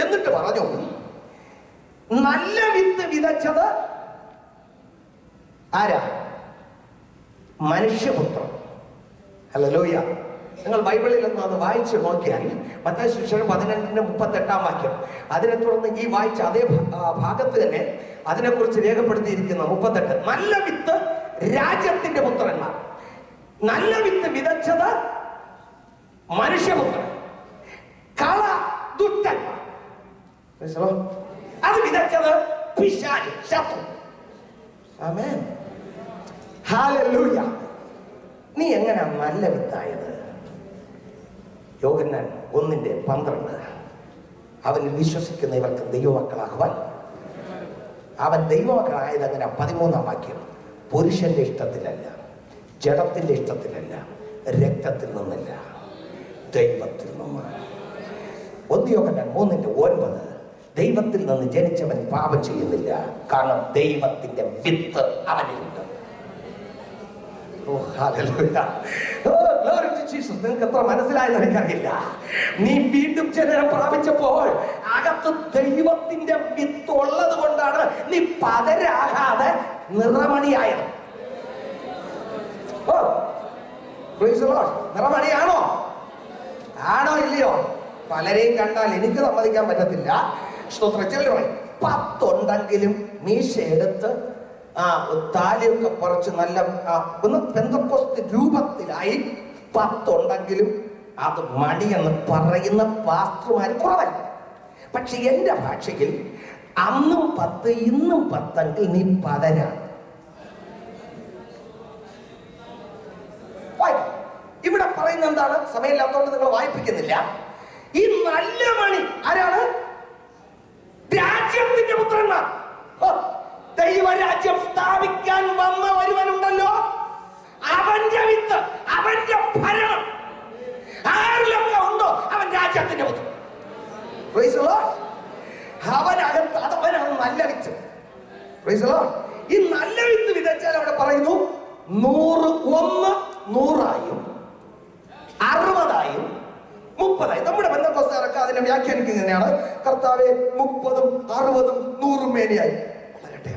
എന്നിട്ട് പറഞ്ഞു, നല്ല വിത്ത് വിതച്ചത് ആരാ? മനുഷ്യപുത്രൻ. ഹല്ലേലൂയ. നിങ്ങൾ ബൈബിളിൽ ഒന്ന് അത് വായിച്ച് നോക്കിയാൽ മത്തായി സുവിശേഷം 18:38 വാക്യം, അതിനെ തുടർന്ന് ഈ വായിച്ച അതേ ഭാഗത്ത് തന്നെ അതിനെക്കുറിച്ച് രേഖപ്പെടുത്തിയിരിക്കുന്ന 38. നല്ല വിത്ത് രാജ്യത്തിന്റെ പുത്രന്മാർ. നല്ല വിത്ത് വിതച്ചത് മനുഷ്യപുത്രൻ. കള ദുഷ്ടന്മാർ. അത് വിതച്ചത് പിശാച്, ശത്രു. ആമേൻ. ഹല്ലേലൂയ. നീ എങ്ങനെയാ നല്ല വിത്തായത്? യോഹന്നാൻ 1:12. അവനിൽ വിശ്വസിക്കുന്ന ഇവർക്ക് ദൈവമക്കളാകുവാൻ. അവൻ ദൈവമക്കളായത് അങ്ങനെ 13 വാക്യം. പുരുഷന്റെ ഇഷ്ടത്തിലല്ല, ജഡത്തിന്റെ ഇഷ്ടത്തിലല്ല, രക്തത്തിൽ നിന്നല്ല, ദൈവത്തിൽ നിന്ന്. 1 യോഹന്നാൻ 3:9. ദൈവത്തിൽ നിന്ന് ജനിച്ചവൻ പാപം ചെയ്യുന്നില്ല, കാരണം ദൈവത്തിന്റെ വിത്ത് അവനിലുണ്ട്. നിങ്ങൾക്ക് എത്ര മനസ്സിലായെന്ന് എനിക്കറിയില്ല. നീ വീണ്ടും ജനനം പ്രാപിച്ചപ്പോൾ അകത്ത് ദൈവത്തിന്റെ വിത്ത് ഉള്ളത് കൊണ്ടാണ് നീ പതരാകാതെ നിറമണിയായത്. ഓ, പ്രൈസ് ദി ലോർഡ്. നിറമണിയാണോ? ആണോ ഇല്ലയോ? പലരെയും കണ്ടാൽ എനിക്ക് സമ്മതിക്കാൻ പറ്റത്തില്ല. സ്തോത്രം. 10 ഉണ്ടെങ്കിലും മീശ എടുത്ത് താലിയൊക്കെ പറിച്ച് നല്ല ഒന്ന് പെന്തക്കോസ്ത് രൂപത്തിലായി 10 ഉണ്ടെങ്കിലും അത് മണിയെന്ന് പറയുന്ന പാസ്റ്റർമാർ കുറവല്ല. പക്ഷെ എന്റെ ഭാഷയിൽ അന്നും 10 ഇന്നും 10 നീ പതരാണ്. ഇവിടെ പറയുന്നത് എന്താണ്? സമയമില്ലാത്തതുകൊണ്ട് നിങ്ങൾ വായിപ്പിക്കുന്നില്ല. ഈ നല്ല മണി ആരാണ്? രാജ്യത്തിന്റെ പുത്രന്മാർ. ദൈവരാജ്യം സ്ഥാപിക്കാൻ വന്ന ഒരുവനുണ്ടല്ലോ, അവന്റെ വിത്ത്, അവന്റെ ഭരണം ആരിലൊക്കെ ഉണ്ടോ അവൻ രാജ്യത്തിന്റെ പുത്രൻ. അവനകത്ത് അവനാണ് നല്ല വിത്ത്. ഈ നല്ല വിത്ത് വിതച്ചാൽ അവിടെ പറയുന്നു 100 100ആയും 60ആയും 30ആയും. നമ്മുടെ ബന്ധക്കോസ്തുകാരൊക്കെ അതിനെ വ്യാഖ്യാനിക്കുന്നത് എങ്ങനെയാണ്? കർത്താവെ 30ഉം 60ഉം 100ഉം മേനിയായി. വളരട്ടെ,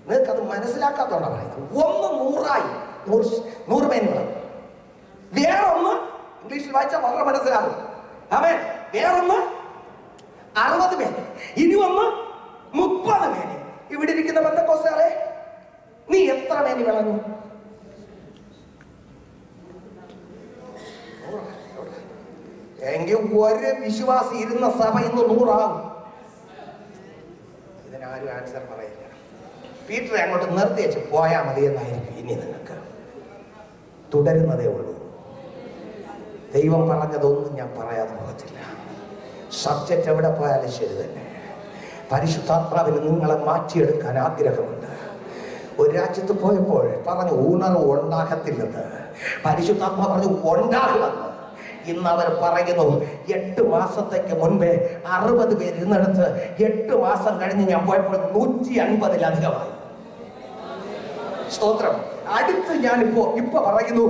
നിങ്ങൾക്ക് അത് മനസ്സിലാക്കാത്തോണ്ടാണ് പറയുന്നത്. 1 100ആയി 100 മേനികളാണ്. വേറൊന്ന് ഇംഗ്ലീഷിൽ വായിച്ചാൽ വളരെ മനസ്സിലാകും. ആമേൻ. വേറൊന്ന് 60 മേനി, ഇനി ഒന്ന് 30 മേനി. ഇവിടെ ഇരിക്കുന്ന ബന്ധക്കോസ്തുകാരെ, നീ എത്ര മേനി വിളഞ്ഞു? എങ്കിൽ ഒരു വിശ്വാസി ഇരുന്ന സഭ ഇന്ന് 100 ആകും. ഇതിനാരും ആൻസർ പറയില്ല. പീറ്ററെ അങ്ങോട്ട് നിർത്തി വെച്ച് പോയാൽ മതി എന്നായിരിക്കും ഇനി നിങ്ങൾക്ക്. തുടരുന്നതേ ഉള്ളൂ. ദൈവം പറഞ്ഞതൊന്നും ഞാൻ പറയാതെ പോകത്തില്ല. സബ്ജക്റ്റ് എവിടെ പോയാലും ശരി തന്നെ. പരിശുദ്ധാത്മാവിന് നിങ്ങളെ മാറ്റിയെടുക്കാൻ ആഗ്രഹമുണ്ട്. ഒരു രാജ്യത്ത് പോയപ്പോൾ പറഞ്ഞു ഊണറ് ഉണ്ടാകത്തില്ലെന്ന്. പരിശുദ്ധാത്മാ പറഞ്ഞു ഉണ്ടാകുമെന്ന്. ഇന്ന് അവർ പറയുന്നു 8 മാസത്തേക്ക് മുൻപേ 60 പേര് ഇരുന്നിടത്ത് 8 മാസം കഴിഞ്ഞ് ഞാൻ പോയപ്പോൾ 150-ലധികമായി. സ്തോത്രം. അടുത്ത് ഇപ്പൊ പറയുന്നു,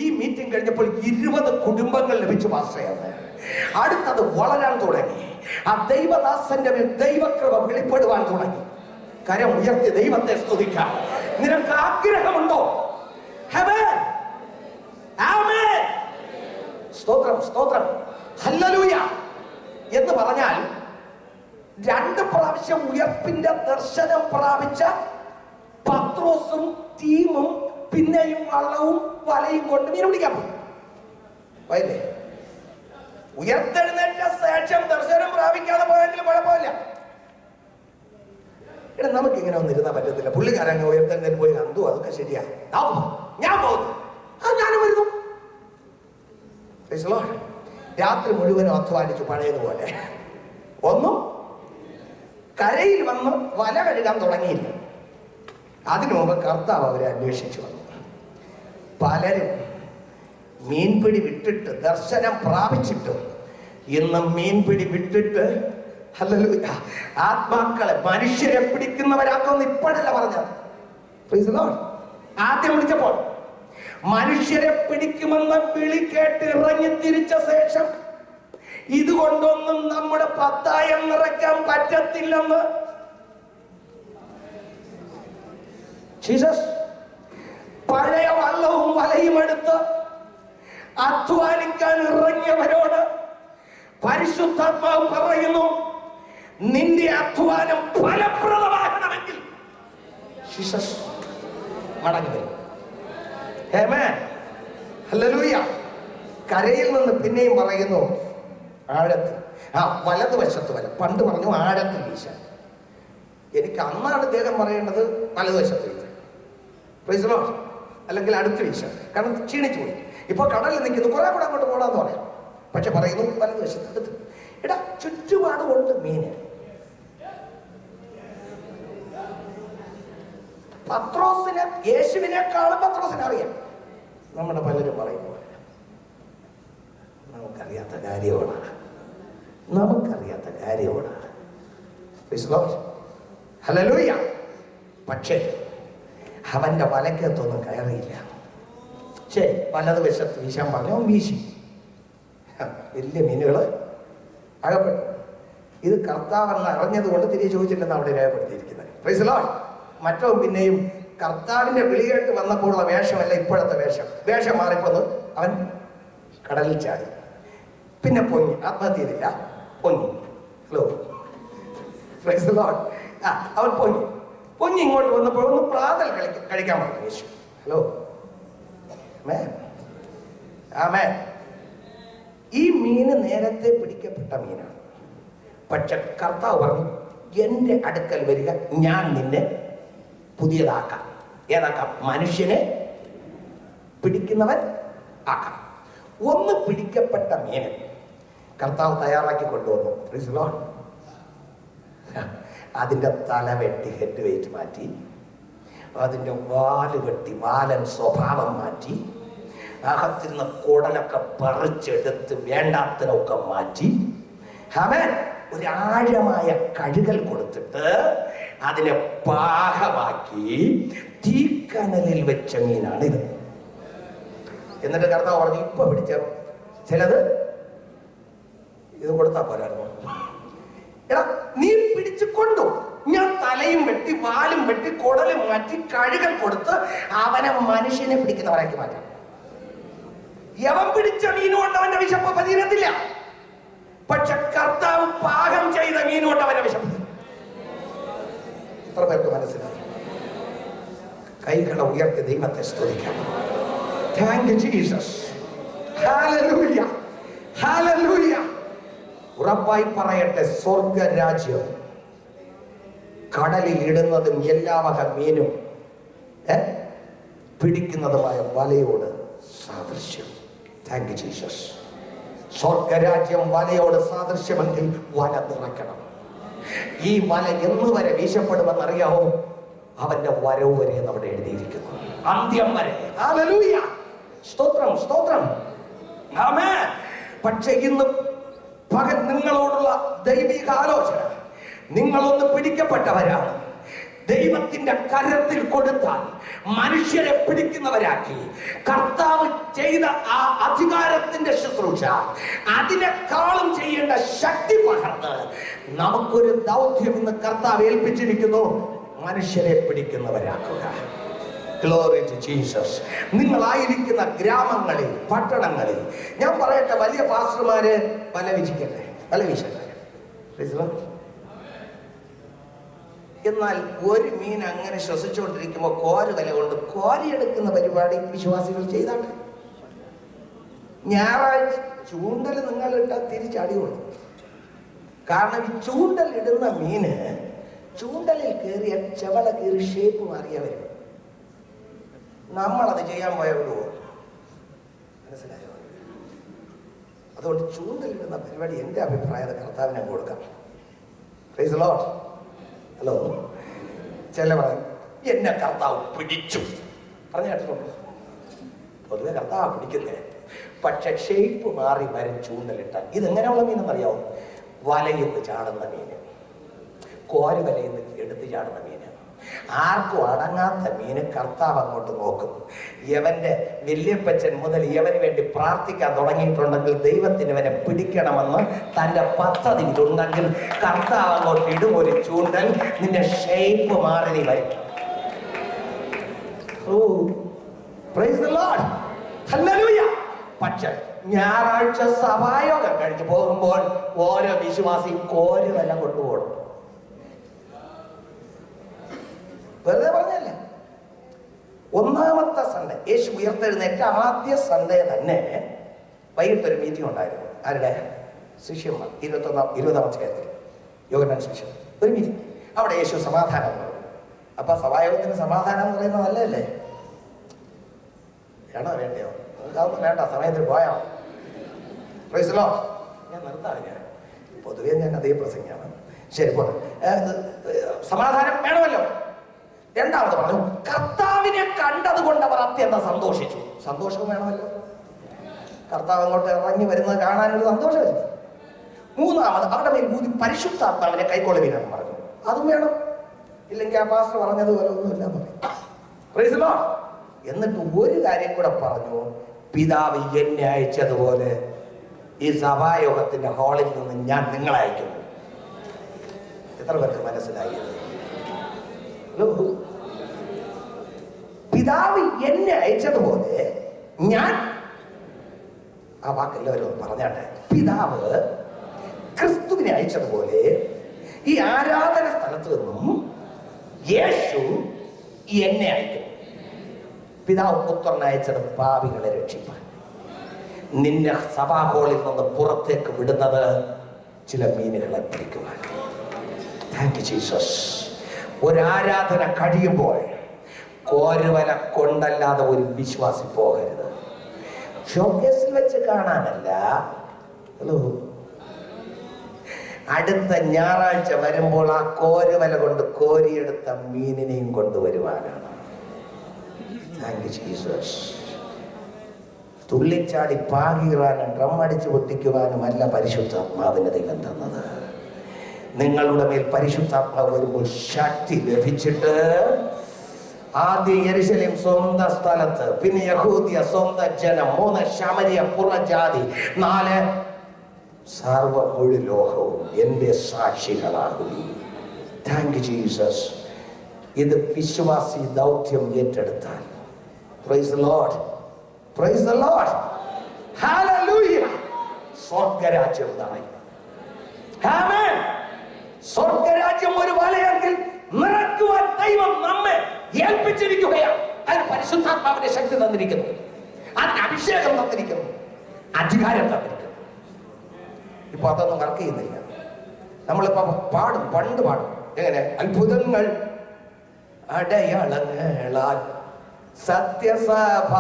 ഈ മീറ്റിംഗ് കഴിഞ്ഞപ്പോൾ 20 കുടുംബങ്ങൾ ലഭിച്ചു പാസ്റ്ററേ. അടുത്തത് വളരാൻ തുടങ്ങി. ആ ദൈവദാസന്റെ ദൈവകൃപ വെളിപ്പെടുവാൻ തുടങ്ങി. കരം ഉയർത്തി ദൈവത്തെ സ്തുതിക്കാം. നിനക്ക് ആഗ്രഹമുണ്ടോ? ആമേൻ. സ്തോത്രം, സ്തോത്രം, ഹല്ലേലൂയ എന്ന് പറഞ്ഞാൽ 2 പ്രാവശ്യം ഉയർപ്പിന്റെ ദർശനം പ്രാപിച്ച പത്രോസും ടീമും പിന്നെയും വള്ളവും വലയും കൊണ്ട് മീൻ പിടിക്കാൻ പോയി. ഉയർത്തെഴുന്നേറ്റ ശേഷം ദർശനം പ്രാപിക്കാതെ പോയെങ്കിലും കുഴപ്പമില്ല. ഇവിടെ നമുക്ക് ഇങ്ങനെ ഒന്നും ഇരുന്നാൻ പറ്റത്തില്ല. പുള്ളിക്കാരങ്ങ് ഉയർത്തെഴുന്നേറ്റ് പോയി കണ്ടു, അതൊക്കെ ശരിയാ, ഞാൻ പോകുന്നു, ഞാനും വരുന്നു. രാത്രി മുഴുവനും അധ്വാനിച്ചു പഴയതുപോലെ. ഒന്നും കരയിൽ വന്ന് വല കഴുകാൻ തുടങ്ങിയില്ല. അതിനു മുമ്പ് കർത്താവ് അവരെ അന്വേഷിച്ചു വന്നു. പലരും മീൻപിടി വിട്ടിട്ട് ദർശനം പ്രാപിച്ചിട്ടും ഇന്ന് മീൻപിടി വിട്ടിട്ട് ഹല്ലേലൂയ ആത്മാക്കളെ മനുഷ്യരെ പിടിക്കുന്നവരാക്കൊന്ന് ഇപ്പോഴല്ല പറഞ്ഞത്. ആദ്യം വിളിച്ചപ്പോൾ മനുഷ്യരെ പിടിക്കുമെന്ന് വിളി കേട്ട് ഇറങ്ങി തിരിച്ച ശേഷം ഇതുകൊണ്ടൊന്നും നമ്മുടെ പത്തായം നിറയ്ക്കാൻ പറ്റത്തില്ലെന്ന് ജീസസ് പഴയ വള്ളവും വലയും എടുത്ത് അധ്വാനിക്കാൻ ഇറങ്ങിയവരോട് പരിശുദ്ധാത്മാവ് പറയുന്നു, നിന്റെ അധ്വാനം ഫലപ്രദമാകണമെങ്കിൽ ജീസസ് മടങ്ങി വരും. ആമേൻ. ഹല്ലേലൂയ. കരയിൽ നിന്ന് പിന്നെയും പറയുന്നു ആഴത്തിൽ, വലതുവശത്ത് വരെ. പണ്ട് പറഞ്ഞു ആഴത്തിൽ വീശാൻ. എനിക്ക് അന്നാണ് അദ്ദേഹം പറയേണ്ടത് വലതുവശത്ത് വീശാൻ, പ്രൈസ് ദി ലോർഡ്, അല്ലെങ്കിൽ അടുത്ത് വീശാൻ. കാരണം ക്ഷീണിച്ചു പോയി. ഇപ്പൊ കടലിൽ നിൽക്കുന്നു, കുറെ കൂടെ അങ്ങോട്ട് പോടാന്ന് പറയാം. പക്ഷെ പറയുന്നു വലതുവശത്ത് അടുത്ത്. എടാ ചുറ്റുപാട് കൊണ്ട് മീന്. പത്രോസിന് യേശുവിനെക്കാളും പത്രോസിനെ അറിയാം. നമ്മുടെ പലരും പറയും പോലെ നമുക്കറിയാത്ത കാര്യമാണ്, നമുക്കറിയാത്ത കാര്യമാണ്. ഹല്ലേലൂയ. പക്ഷേ അവന്റെ വലക്കത്തൊന്നും കയറിയില്ല. ശരി, വലതുവശത്ത് വീശാൻ പറഞ്ഞു, അവൻ വീശി. വലിയ മീനുകൾ അകപ്പെട്ടു. ഇത് കർത്താവെന്ന് അറിഞ്ഞത് കൊണ്ട് തിരികെ ചോദിച്ചില്ലെന്ന് അവിടെ രേഖപ്പെടുത്തിയിരിക്കുന്നത്. Price the Lord. മറ്റോ പിന്നെയും കർത്താവിന്റെ വിളി കേട്ട് വന്നപ്പോഴുള്ള വേഷമല്ല ഇപ്പോഴത്തെ വേഷം. വേഷം മാറിപ്പോന്ന് അവൻ കടലിൽ ചാടി. പിന്നെ പൊങ്ങി, ആത്മഹത്യ ചെയ്തില്ല, പൊങ്ങി. Hello, praise the Lord. അവൻ പൊങ്ങി ഇങ്ങോട്ട് വന്നപ്പോൾ ഒന്ന് പ്രാതൽ കഴിക്കാൻ പറഞ്ഞു യേശു. ഹലോ, ആമേൻ, ആമേൻ. ഈ മീന് നേരത്തെ പിടിക്കപ്പെട്ട മീനാണ്. പക്ഷെ കർത്താവ് പറഞ്ഞു, എന്റെ അടുക്കൽ വരിക, ഞാൻ നിന്നെ പുതിയതാക്കാം. ഏതാക്കാം? മനുഷ്യനെ പിടിക്കുന്നവൻ ആക്കാം. ഒന്ന് പിടിക്കപ്പെട്ട മീന് കർത്താവ് തയ്യാറാക്കി കൊണ്ടുവന്നു. Price the Lord. അതിൻ്റെ തല വെട്ടി ഹെഡ് വെയിറ്റ് മാറ്റി, അതിൻ്റെ വാല് വെട്ടി വാലൻ സ്വഭാവം മാറ്റി, അകത്തിരുന്ന കുടലൊക്കെ പറിച്ചെടുത്ത് വേണ്ടാത്തനൊക്കെ മാറ്റി, അവൻ ഒരു ആഴമായ കഴുകൽ കൊടുത്തിട്ട് അതിനെ പാകമാക്കി തീക്കനലിൽ വെച്ച മീനാണ് ഇത്. എന്നിട്ട് കർത്താവ് പറഞ്ഞു, ഇപ്പൊ പിടിച്ച ചിലത് ഇത് കൊടുത്താ പോരായിരുന്നു. എടാ നീ പിടിച്ചു കൊണ്ടു, ഞാൻ തലയും വെട്ടി വാലും വെട്ടി കുടലും മാറ്റി കഴുകൽ കൊടുത്ത് അവനെ മനുഷ്യനെ പിടിക്കുന്നവരാക്കി മാറ്റാം. യവൻ പിടിച്ച മീനുകൊണ്ട് അവന്റെ വിശപ്പ് പതിരത്തില്ല, പക്ഷെ കർത്താവ് പാകം ചെയ്ത മീനുകൊണ്ട് അവന്റെ വിശപ്പ്. എത്ര പേർക്ക് മനസ്സിലായി? കൈകളെ ഉയർത്തി ദൈവത്തെ സ്തുതിക്കാം. Thank you Jesus. Hallelujah, hallelujah. ഉറപ്പായി പറയട്ടെ, സ്വർഗരാജ്യം കടലിൽ ഇടുന്നതും എല്ലാ വക മീനും പിടിക്കുന്നതുമായ വലയോട് സാദൃശ്യം. Thank you Jesus. സ്വർഗരാജ്യം വലയോട് സാദൃശ്യമെങ്കിൽ വല നിറയ്ക്കണം. ഈ വല എന്ന് വരെ വീശപ്പെടുമെന്നറിയാവോ? അവന്റെ വരവ് വരെ നമ്മുടെ എഴുതിയിരിക്കുന്നു, അന്ത്യം വരെ. ഹല്ലേലൂയ, സ്തോത്രം, സ്തോത്രം, ആമേൻ. പക്ഷെ ഇന്ന് പകൽ നിങ്ങളോടുള്ള ദൈവിക ആലോചന, നിങ്ങളൊന്ന് പിടിക്കപ്പെട്ടവരാണ്. ദൈവത്തിന്റെ കരത്തിൽ കൊടുത്താൽ മനുഷ്യരെ പിടിക്കുന്നവരാക്കി കർത്താവ് ചെയ്ത ആ അധികാരത്തിന്റെ ശുശ്രൂഷ അതിനേക്കാളും ചെയ്യേണ്ട ശക്തി പകർന്ന് നമുക്കൊരു ദൗത്യം ഇന്ന് കർത്താവ് ഏൽപ്പിച്ചിരിക്കുന്നു, മനുഷ്യരെ പിടിക്കുന്നവരാക്കുക. Glory to Jesus. നിങ്ങളായിരിക്കുന്ന ഗ്രാമങ്ങളിൽ, പട്ടണങ്ങളിൽ, ഞാൻ പറയട്ടെ, വലിയ പാസ്റ്റർമാര് വല വീശിക്കട്ടെ, വല വീശട്ടെ. എന്നാൽ ഒരു മീൻ അങ്ങനെ ശ്വസിച്ചുകൊണ്ടിരിക്കുമ്പോൾ കോര് വല കൊണ്ട് കോരിയെടുക്കുന്ന പരിപാടി വിശ്വാസികൾ ചെയ്താണ്. ഞായറാഴ്ച ചൂണ്ടൽ നിങ്ങളിട്ടാൽ തിരിച്ചടി കൊടുക്കും. കാരണം ഈ ചൂണ്ടൽ ഇടുന്ന മീന് ചൂണ്ടലിൽ കയറിയ ചെവള കയറി ഷേപ്പ് മാറിയവരും നമ്മളത് ചെയ്യാൻ പോയവരോ, മനസ്സിലായോ? അതുകൊണ്ട് ചൂണ്ടലിടുന്ന പരിപാടി എൻ്റെ അഭിപ്രായത്തിൽ കർത്താവിനെ കൊടുക്കാം. Price the Lord. ഹലോ, ചില പറയും എന്നെ കർത്താവ് പിടിച്ചു, പറഞ്ഞു കേട്ടിട്ടുണ്ടോ? പൊതുവെ കർത്താവ് പിടിക്കുന്നേ, പക്ഷെ ഷേപ്പ് മാറി വരും ചൂണ്ടലിട്ട. ഇതെങ്ങനെയുള്ള മീനെന്നറിയാവും? വലയെന്ന് ചാടുന്ന മീന്, കോരി വലയെന്ന് എടുത്ത് ചാടുന്ന മീന്, ആർക്കും അടങ്ങാത്ത മീന്. കർത്താവ് അങ്ങോട്ട് നോക്കും. യവന്റെ വല്യപ്പച്ചൻ മുതൽ യവന് വേണ്ടി പ്രാർത്ഥിക്കാൻ തുടങ്ങിയിട്ടുണ്ടെങ്കിൽ ദൈവത്തിന് ഇവനെ പിടിക്കണമെന്ന് തന്റെ പദ്ധതിയിലുണ്ടെങ്കിൽ കർത്താവ് അങ്ങോട്ട് ഇടും ഒരു ചൂണ്ടൽ, നിന്റെ ഷേപ്പ് മാറി വരും. Price the Lord, hallelujah. പക്ഷെ ഞായറാഴ്ച സഭായോഗം കഴിഞ്ഞ് പോകുമ്പോൾ ഓരോ വിശ്വാസിയും കോരി വല കൊണ്ടുപോകണം. വെറുതെ പറഞ്ഞല്ല. ഒന്നാമത്തെ സൺഡേ, യേശു ഉയർത്തെഴുന്നേറ്റ ആദ്യ സൺഡേ തന്നെ വൈകിട്ടൊരു മീറ്റിംഗ് ഉണ്ടായിരുന്നു. ആരുടെ? ശിഷ്യന്മാർ. 20-ാം അധ്യായത്തിൽ യോഹന്നാൻ ശിഷ്യൻ ഒരു മീറ്റിംഗ്. അവിടെ യേശു സമാധാനം പറഞ്ഞു. അപ്പൊ സഭായോഗത്തിന് സമാധാനം എന്ന് പറയുന്നത് നല്ലതല്ലേ? വേണോ വേണ്ടയോ? നമുക്കതൊന്നും വേണ്ട, സമയത്തിന് പോയാ മതി. Price the Lord. ഞാൻ നിർത്താതെ, ഞാൻ പൊതുവേ ഞാൻ അതേ പ്രസംഗിയാണ്. ശരി, പോട്ടെ. സമാധാനം വേണമല്ലോ. രണ്ടാമത് പറഞ്ഞു, കർത്താവിനെ കണ്ടത് കൊണ്ട് അവർ അത്യന്തം സന്തോഷിച്ചു. സന്തോഷവും വേണമല്ലോ, കർത്താവ് അങ്ങോട്ട് ഇറങ്ങി വരുന്നത് കാണാനൊരു സന്തോഷമില്ല. മൂന്നാമത് അവരുടെ മേൽ ഊതി പരിശുദ്ധാത്മാവിനെ കൈക്കൊള്ളുവിനെന്ന് പറഞ്ഞു. അതും വേണം, ഇല്ലെങ്കിൽ ആ പാസ്റ്റർ പറഞ്ഞതുപോലെ ഒന്നുമില്ല എന്ന് പറയും. Price the Lord. എന്നിട്ട് ഒരു കാര്യം കൂടെ പറഞ്ഞു, പിതാവ് എന്നെ അയച്ചതുപോലെ ഈ സഭായോഗത്തിന്റെ ഹാളിൽ നിന്ന് ഞാൻ നിങ്ങളെ അയക്കുന്നു. എത്ര പേർക്ക് മനസ്സിലായി? പിതാവ് എന്നെ അയച്ചതുപോലെ ഞാൻ, ആ വാക്കെല്ലാവരും പറഞ്ഞാട്ടെ, പിതാവ് ക്രിസ്തുവിനെ അയച്ചതുപോലെ ഈ ആരാധന സ്ഥലത്ത് നിന്നും യേശു എന്നെ അയക്കും. പിതാവ് പുത്രനെ അയച്ചത് പാപികളെ രക്ഷിപ്പാൻ. നിന്നെ സഭാ ഹാളിൽ നിന്ന് പുറത്തേക്ക് വിടുന്നത് ചില മീനുകളെ പിടിക്കുവാൻ. Thank you Jesus. ഒരാരാധന കഴിയുമ്പോൾ കോരുവല കൊണ്ടല്ലാതെ ഒരു വിശ്വാസി പോകരുത്. ഷോക്കേസിൽ വെച്ച് കാണാനല്ല. ഹലോ, അടുത്ത ഞായറാഴ്ച വരുമ്പോൾ ആ കോരുവല കൊണ്ട് കോരിയെടുത്ത മീനിനെയും കൊണ്ടുവരുവാനാണ്. Thank you Jesus. തുള്ളിച്ചാടി പാകീറാനും ഡ്രം അടിച്ചു പൊട്ടിക്കുവാനുമല്ല പരിശുദ്ധാത്മാവിന് ദൈവം തന്നത്. നിങ്ങളുടെ മേൽ പരിശുദ്ധാത്മാവ് വരുമ്പോൾ ശക്തി ലഭിച്ചിട്ട് ആദ്യം യെരുശലേം സ്വന്തം സ്ഥലത്ത്, പിന്നെ യഹൂദ്യ സ്വന്തം ജനം, 3 ശമരിയ പുറജാതി, 4 സർവ മുഴു ലോകവും എന്റെ സാക്ഷികളാകും. Thank you Jesus. ഇത് വിശ്വാസി ദൗത്യം ഏറ്റെടുത്താൽ, praise the Lord, praise the Lord, ഹല്ലേലൂയ, സ്വർഗ്ഗരാജ്യം നിറയും. ആമേൻ. സ്വർഗ്ഗരാജ്യം ഒരു വലയെങ്കിൽ നിറയ്ക്കുവാൻ ദൈവം നമ്മെ ഏൽപ്പിച്ചിരിക്കുകയാണ്. അതിന് പരിശുദ്ധാത്മാവിന്റെ ശക്തി തന്നിരിക്കുന്നു, അതിന് അഭിഷേകം തന്നിരിക്കുന്നു, അധികാരം തന്നിരിക്കുന്നു. ഇപ്പൊ അതൊന്നും വർക്ക് ചെയ്യുന്നില്ല. നമ്മളിപ്പോ പാടും, പണ്ട് പാടും, എങ്ങനെ അത്ഭുതങ്ങൾ അടയാളങ്ങളാൽ സത്യസഭ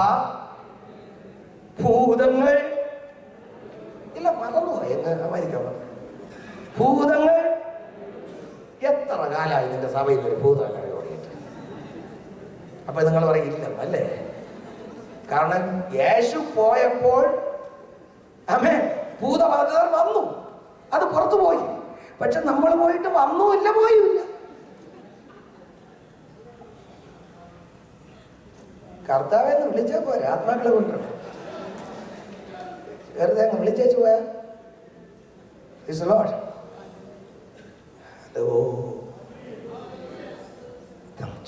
ഭൂതങ്ങൾ, ഇല്ല മറന്നുപോയി അമേരിക്ക ഭൂതങ്ങൾ. എത്ര കാലമായി നിന്റെ സഭയിൽ ഒരു ഭൂതമല്ല ഓടിയിട്ട്? അപ്പൊ നിങ്ങൾ പറയില്ല അല്ലേ? കാരണം യേശു പോയപ്പോൾ ആമേൻ ഭൂതബാധിതർ വന്നു, അത് പുറത്തു പോയി. പക്ഷെ നമ്മൾ പോയിട്ട് വന്നുമില്ല, പോയില്ല. കർത്താവെന്ന് വിളിച്ചാൽ പോരാ, ആത്മാക്കളെ കൊണ്ടുവരണം. വെറുതെ അങ്ങ് വിളിച്ചേച്ചു പോയാ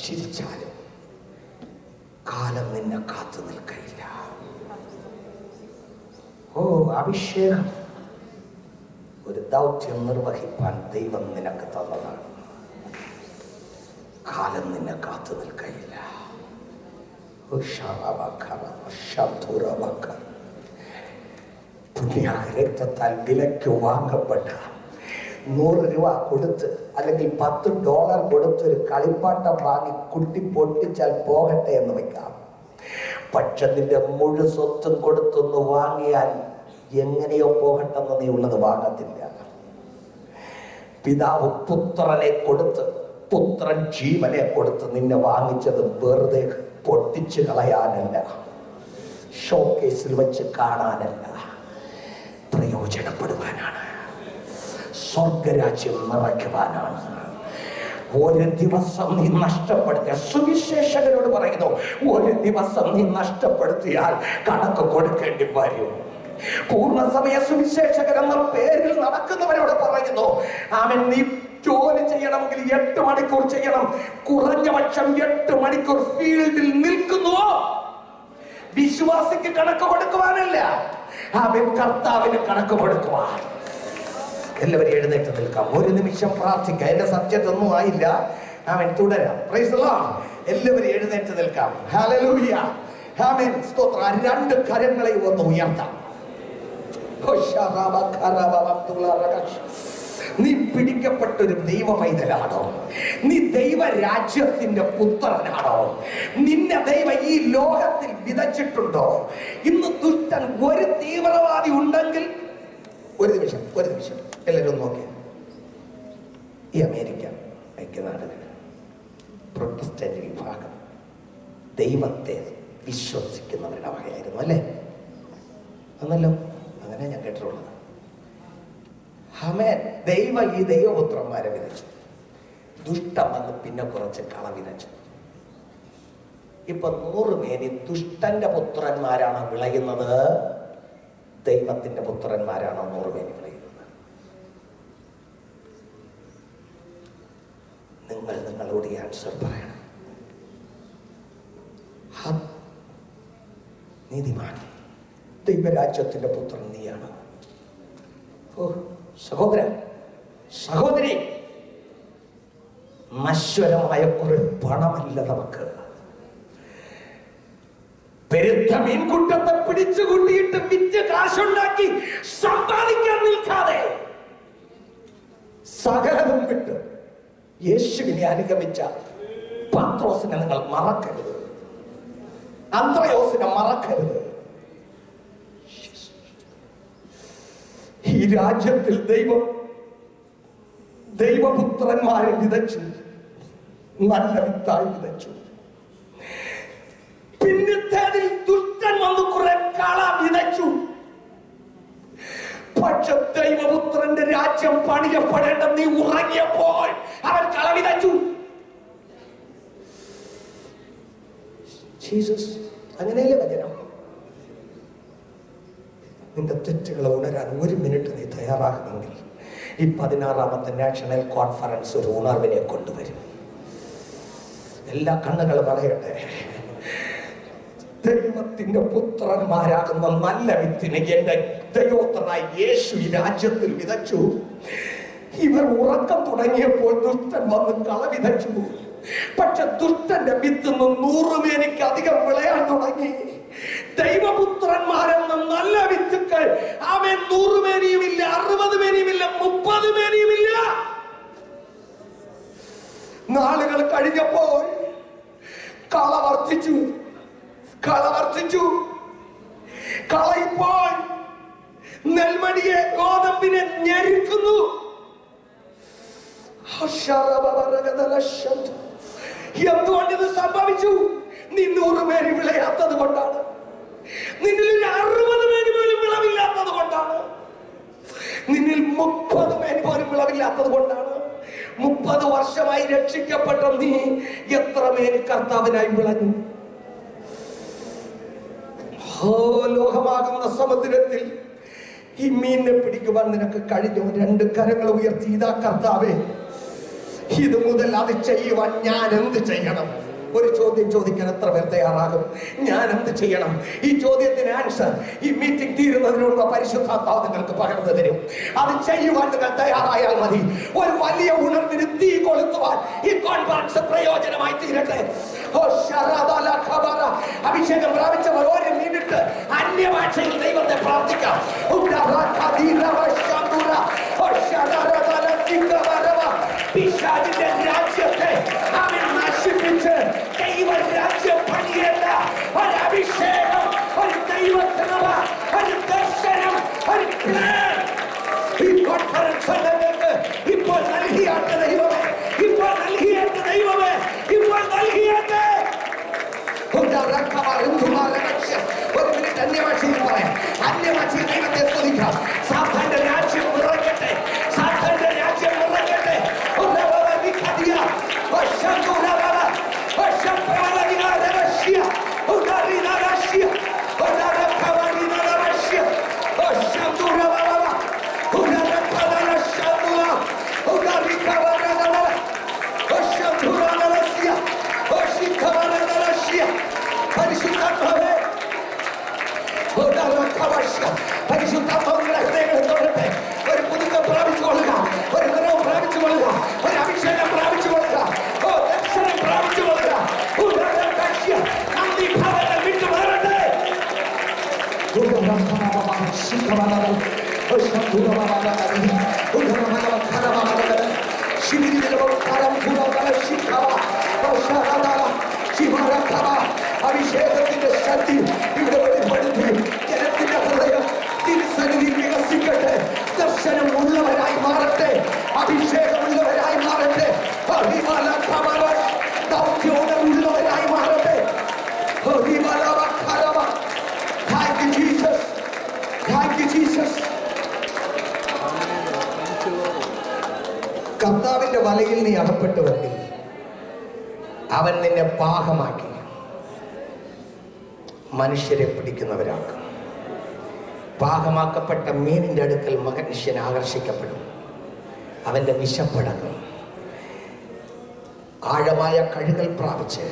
ചിരിച്ചാലും കാലം നിന്നെ കാത്തു നിൽക്കയില്ല. ഓ അഭിഷേകം, ഒരു ദൗത്യം നിർവഹിപ്പാൻ ദൈവം നിനക്ക് തന്നതാണ്. കാലം നിന്നെ കാത്തു നിൽക്കയില്ല. രക്തത്താൽ വിലയ്ക്ക് വാങ്ങപ്പെട്ട 100 രൂപ കൊടുത്ത് അല്ലെങ്കിൽ $10 കൊടുത്തൊരു കളിപ്പാട്ടം വാങ്ങി കുട്ടി പൊട്ടിച്ചാൽ പോകട്ടെ എന്ന് വെക്കാം. പക്ഷെ നിന്റെ മുഴു സ്വത്തും കൊടുത്തൊന്ന് വാങ്ങിയാൽ എങ്ങനെയോ പോകട്ടെന്ന് നീ ഉള്ളത് വാങ്ങത്തില്ല. പിതാവ് പുത്രനെ കൊടുത്ത്, പുത്രൻ ജീവനെ കൊടുത്ത് നിന്നെ വാങ്ങിച്ചത് വെറുതെ പൊട്ടിച്ചു കളയാനല്ല, ഷോക്കേസിൽ വെച്ച് കാണാനല്ല, പ്രയോജനപ്പെടുവാനാണ്, സ്വർഗരാജ്യം നിറയ്ക്കുവാനാണ്. ഒരു ദിവസം നീ നഷ്ടപ്പെടുത്തിയ, സുവിശേഷകരോട് പറയുന്നു, ഒരു ദിവസം നീ നഷ്ടപ്പെടുത്തിയാൽ കണക്ക് കൊടുക്കേണ്ടി വരും. പൂർണ്ണസമയ സുവിശേഷകർ എന്ന പേരിൽ നടക്കുന്നവരോട് പറയുന്നു, ആമേൻ, നീ ജോലി ചെയ്യണമെങ്കിൽ 8 മണിക്കൂർ ചെയ്യണം. കുറഞ്ഞ പക്ഷം 8 മണിക്കൂർ ഫീൽഡിൽ നിൽക്കുന്നുവോ? വിശ്വാസിക്ക് കണക്ക് കൊടുക്കുവാനല്ല, അവൻ കർത്താവിന് കണക്ക് കൊടുക്കുവാൻ. എല്ലാവരും എഴുന്നേറ്റ് നിൽക്കാം, ഒരു നിമിഷം പ്രാർത്ഥിക്കാം. എന്റെ സബ്ജക്റ്റ് ഒന്നും ആയില്ല, അവൻ തുടരാം. Price the Lord. എല്ലാവരും എഴുന്നേറ്റ് നിൽക്കാം. ഹല്ലേലൂയ, ആമേൻ, സ്തോത്രം. 2 കരങ്ങളെ ഒന്ന് ഉയർത്താം. നീ പിടിക്കപ്പെട്ടൊരു ദൈവ പൈതലാണോ? നീ ദൈവരാജ്യത്തിന്റെ പുത്രനാണോ? നിന്നെ ദൈവം ഈ ലോകത്തിൽ വിതച്ചിട്ടുണ്ടോ? ഇന്ന് ദുഷ്ടൻ ഒരു തീവ്രവാദി ഉണ്ടെങ്കിൽ, ഒരു നിമിഷം എല്ലാവരും നോക്കിയ ഈ അമേരിക്ക ഐക്യനാടുകൾ പ്രൊട്ടസ്റ്റന്റ് വിഭാഗം ദൈവത്തെ വിശ്വസിക്കുന്നവരുടെ വകയായിരുന്നു അല്ലേ? എന്നല്ലോ, അങ്ങനെ ഞാൻ കേട്ടിട്ടുള്ളത്. ആമേൻ. ഈ ദൈവപുത്രന്മാരെ വിതച്ചു, ദുഷ്ടം വന്ന് പിന്നെ കുറച്ച് കള വിതച്ചു. ഇപ്പൊ 100 മേനി ദുഷ്ടന്റെ പുത്രന്മാരാണോ വിളയുന്നത്? ദൈവത്തിന്റെ പുത്രന്മാരാണോ 100 മേനി വിളയുന്നത്? നിങ്ങൾ നിങ്ങളോട് ഈ ആൻസർ പറയണം. നീതിമാൻ, ദൈവരാജ്യത്തിന്റെ പുത്രൻ നീയാണ്. ഓ സഹോദരൻ, സഹോദരി, നശ്വരമായ കുറെ പണമല്ല നമുക്ക്. പെരുത്ത മീൻകൂട്ടത്തെ പിടിച്ചു കൂട്ടിയിട്ട് വിറ്റ് കാശുണ്ടാക്കി സമ്പാദിക്കാൻ നിൽക്കാതെ സകലതും വിട്ട് യേശുവിനെ അനുഗമിച്ച പത്രോസിനെ നിങ്ങൾ മറക്കരുത്, അന്ത്രയോസിനെ മറക്കരുത്. ഈ രാജ്യത്തിൽ ദൈവം ദൈവപുത്രന്മാരെ വിതച്ചു, നല്ല വിത്തായി വിതച്ചു. പിന്നത്തേതിൽ ദുഷ്ടൻ വന്ന് കുറെ കള വിതച്ചു. പക്ഷെ ദൈവപുത്രന്റെ രാജ്യം പണിയപ്പെടേണ്ട നീ ഉറങ്ങിയപ്പോൾ അവൻ കള വിതച്ചു. ജീസസ് അങ്ങനെയല്ലേ വചനം? നിന്റെ തെറ്റുകളെ ഉണരാൻ 1 മിനിറ്റ് നീ തയ്യാറാകുമെങ്കിൽ ഈ 16ാമത്തെ നാഷണൽ കോൺഫറൻസ് ഒരു ഉണർവിനെ കൊണ്ടുവരും. എല്ലാ കണ്ണുകളും അടയട്ടെ. ദൈവത്തിന്റെ പുത്രന്മാരാകുന്ന നല്ല വിത്തിനെ എന്റെ ദൈവോത്തനായി യേശു ഈ രാജ്യത്തിൽ വിതച്ചു. ഇവർ ഉറക്കം തുടങ്ങിയപ്പോൾ ദുഷ്ടൻ വന്ന് കള വിതച്ചു. പക്ഷെ ദുഷ്ടന്റെ വിത്തുനിന്ന് 100 മേനിക്ക് അധികം വിളയാൻ തുടങ്ങി. ദൈവപുത്രന്മാരെന്ന നല്ല വിത്തുക്കൾ അവൻ 100 മേനിയുമില്ല, 60 മേനിയുമില്ല, 30 മേനിയുമില്ല. നാളുകൾ കഴിഞ്ഞപ്പോൾ കള വർദ്ധിച്ചു. കള ഇപ്പോൾ നെൽമണിയെ, ഗോതമ്പിനെ ഞെരുക്കുന്നു. എന്തുകൊണ്ട് ഇത് സംഭവിച്ചു? നീ 100 മേനി വിളയാത്തത് കൊണ്ടാണ്. നിന്നിൽ 60 മേനി പോലും വിളവില്ലാത്തത് കൊണ്ടാണ്. നിന്നിൽ 30 മേനി പോലും വിളവില്ലാത്തത് കൊണ്ടാണ്. 30 വർഷമായി രക്ഷിക്കപ്പെട്ട നീ എത്ര മേനി കർത്താവിനായി വിളഞ്ഞു? ലോകമാകുന്ന സമുദ്രത്തിൽ ഈ മീനിനെ പിടിക്കുവാൻ നിനക്ക് കഴിഞ്ഞു. 2 കരങ്ങൾ ഉയർത്തി, ഇതാ കർത്താവേ, ഇത് മുതൽ അത് ചെയ്യുവാൻ ഞാൻ എന്ത് ചെയ്യണം? ഒരു ചോദ്യം ചോദിക്കാൻ എത്ര പേർ തയ്യാറാകും? ഞാൻ എന്ത് ചെയ്യണം? ഈ ചോദ്യത്തിന് ആൻസർ ഈ മീറ്റിംഗ് തീരുന്നതിനുള്ള പരിശുദ്ധാത്മാവ് നിങ്ങൾക്ക് പകർന്നു തരും. അത് ചെയ്യുവാൻ നിങ്ങൾ തയ്യാറായാൽ മതി. ഒരു വലിയ ഉണർവിന് തീ കൊളുത്തുവാൻ ഈ കോൺഫറൻസ് പ്രയോജനമായി തീരട്ടെ. അഭിഷേകം പ്രാപിച്ചവർ 1 മിനിറ്റ് അന്യഭാഷയിൽ ദൈവത്തെ പ്രാർത്ഥിക്കാം. പിശാചിന്റെ രാജ്യത്തെ അവൻ നശിപ്പിച്ച് ദൈവരാജ്യം പണിയേണ്ട ഒരഭിഷേകം, ഒരു ദൈവകൃപ, ഒരു ദർശനം, ഒരു പ്ലാൻ ഈ കോൺഫറൻസ് നിങ്ങൾക്ക് ഇപ്പോൾ നൽകിയാട്ട് ദൈവമേ, ഇപ്പോൾ നൽകിയാട്ട് ദൈവമേ, ഇപ്പോൾ നൽകിയാട്ട്. 1 മിനിറ്റ് അന്യഭാഷയിൽ പറയാം. അന്യഭാഷയിൽ ദൈവത്തെ സ്തുതിക്കാം. സാത്താന്റെ രാജ്യം നിറയ്ക്കട്ടെ, സാത്താന്റെ രാജ്യം നിറയ്ക്കട്ടെ. പരിശുദ്ധാത്മാവിന്റെ ഹൃദയങ്ങളെ തൊടട്ടെ. ഒരു പുതുക്കം പ്രാപിച്ചുകൊള്ളുക, ഒരു നിറവ് പ്രാപിച്ചുകൊള്ളുക, ഒരു അഭിഷേകം പ്രാപിച്ചുകൊള്ളുക, ദർശനം പ്രാപിച്ചുകൊള്ളുക. നന്ദി ഭവനം വിട്ടു മാറട്ടെ. അഭിഷേകത്തിന്റെ ശക്തി ഇവിടെ വെളിപ്പെടുത്തി ജനത്തിന്റെ ഹൃദയം തിരുസന്നിധി വികസിക്കട്ടെ. ദർശനം ഉള്ളവരായി മാറട്ടെ, അഭിഷേകമുള്ളവരായി മാറട്ടെ, ദൗത്യോടുള്ളവരായി മാറട്ടെ. Thank you, Jesus. Thank you, Jesus. കർത്താവിന്റെ വലയിൽ നീ അകപ്പെട്ടുവെങ്കിൽ അവൻ നിന്നെ പാകമാക്കി മനുഷ്യരെ പിടിക്കുന്നവരാക്കും. പാകമാക്കപ്പെട്ട മീനിന്റെ അടുക്കൽ മനുഷ്യൻ ആകർഷിക്കപ്പെടും. അവന്റെ വിശപ്പടങ്ങും. ആഴമായ കഴുകൽ പ്രാപിച്ച്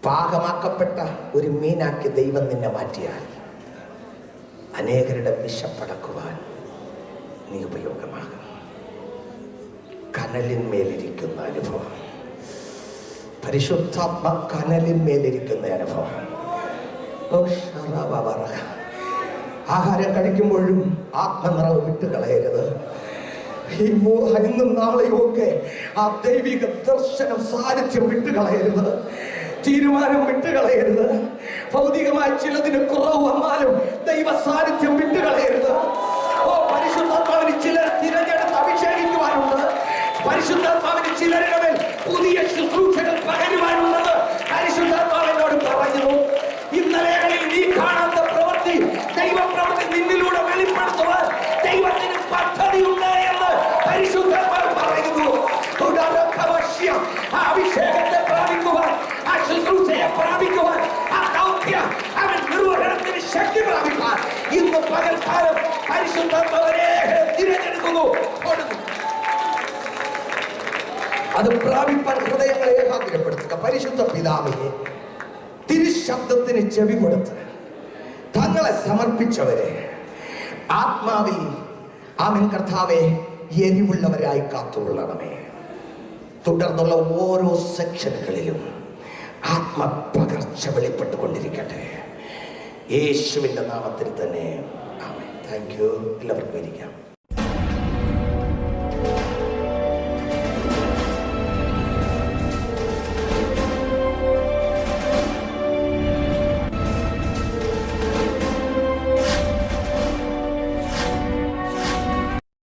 പാകമാക്കപ്പെട്ട ഒരു മീനാക്കി ദൈവം നിന്നെ മാറ്റിയാൽ അനേകരുടെ വിശപ്പടക്കുവാൻ നീ ഉപയോഗമാകും. കനലിന്മേലിരിക്കുന്ന അനുഭവം, പരിശുദ്ധാത്മ കനലിന്മേലിരിക്കുന്ന അനുഭവം. ആഹാരം കഴിക്കുമ്പോഴും ആത്മനിറവ് വിട്ടുകളയരുത്. ഇന്നും നാളെയും ഒക്കെ ആ ദൈവിക ദർശനം, സാന്നിധ്യം വിട്ടുകളയരുത്. തീരുമാനം വിട്ടുകളയരുത്. ഭൗതികമായ ചിലതിന് കുറവ് വന്നാലും ദൈവ സാന്നിധ്യം വിട്ടുകളയരുത്. പരിശുദ്ധാത്മാവിന് ചിലർ തിരഞ്ഞെടുത്ത് അഭിഷേകിക്കുവാൻ പരിശുദ്ധാത്മാവിനെ തിരഞ്ഞെടുക്കുന്നു. അത് പ്രാപിപ്പാൻ ഹൃദയങ്ങളെ ഏകാഗ്രപ്പെടുത്തുക. പരിശുദ്ധ പിതാവേ, തിരുശബ്ദത്തിന് ചെവി കൊടുത്ത് തങ്ങളെ സമർപ്പിച്ചവരെ ആത്മാവിൽ ആമേൻ കർത്താവേ എരിവുള്ളവരായി കാത്തുകൊള്ളണമേ. തുടർന്നുള്ള ഓരോ സെക്ഷനുകളിലും ആത്മപകർച്ച വെളിപ്പെട്ടുകൊണ്ടിരിക്കട്ടെ. യേശുവിൻ്റെ നാമത്തിൽ തന്നെ ആമേൻ. Thank you. എല്ലാവർക്കും ഇരിക്കാം.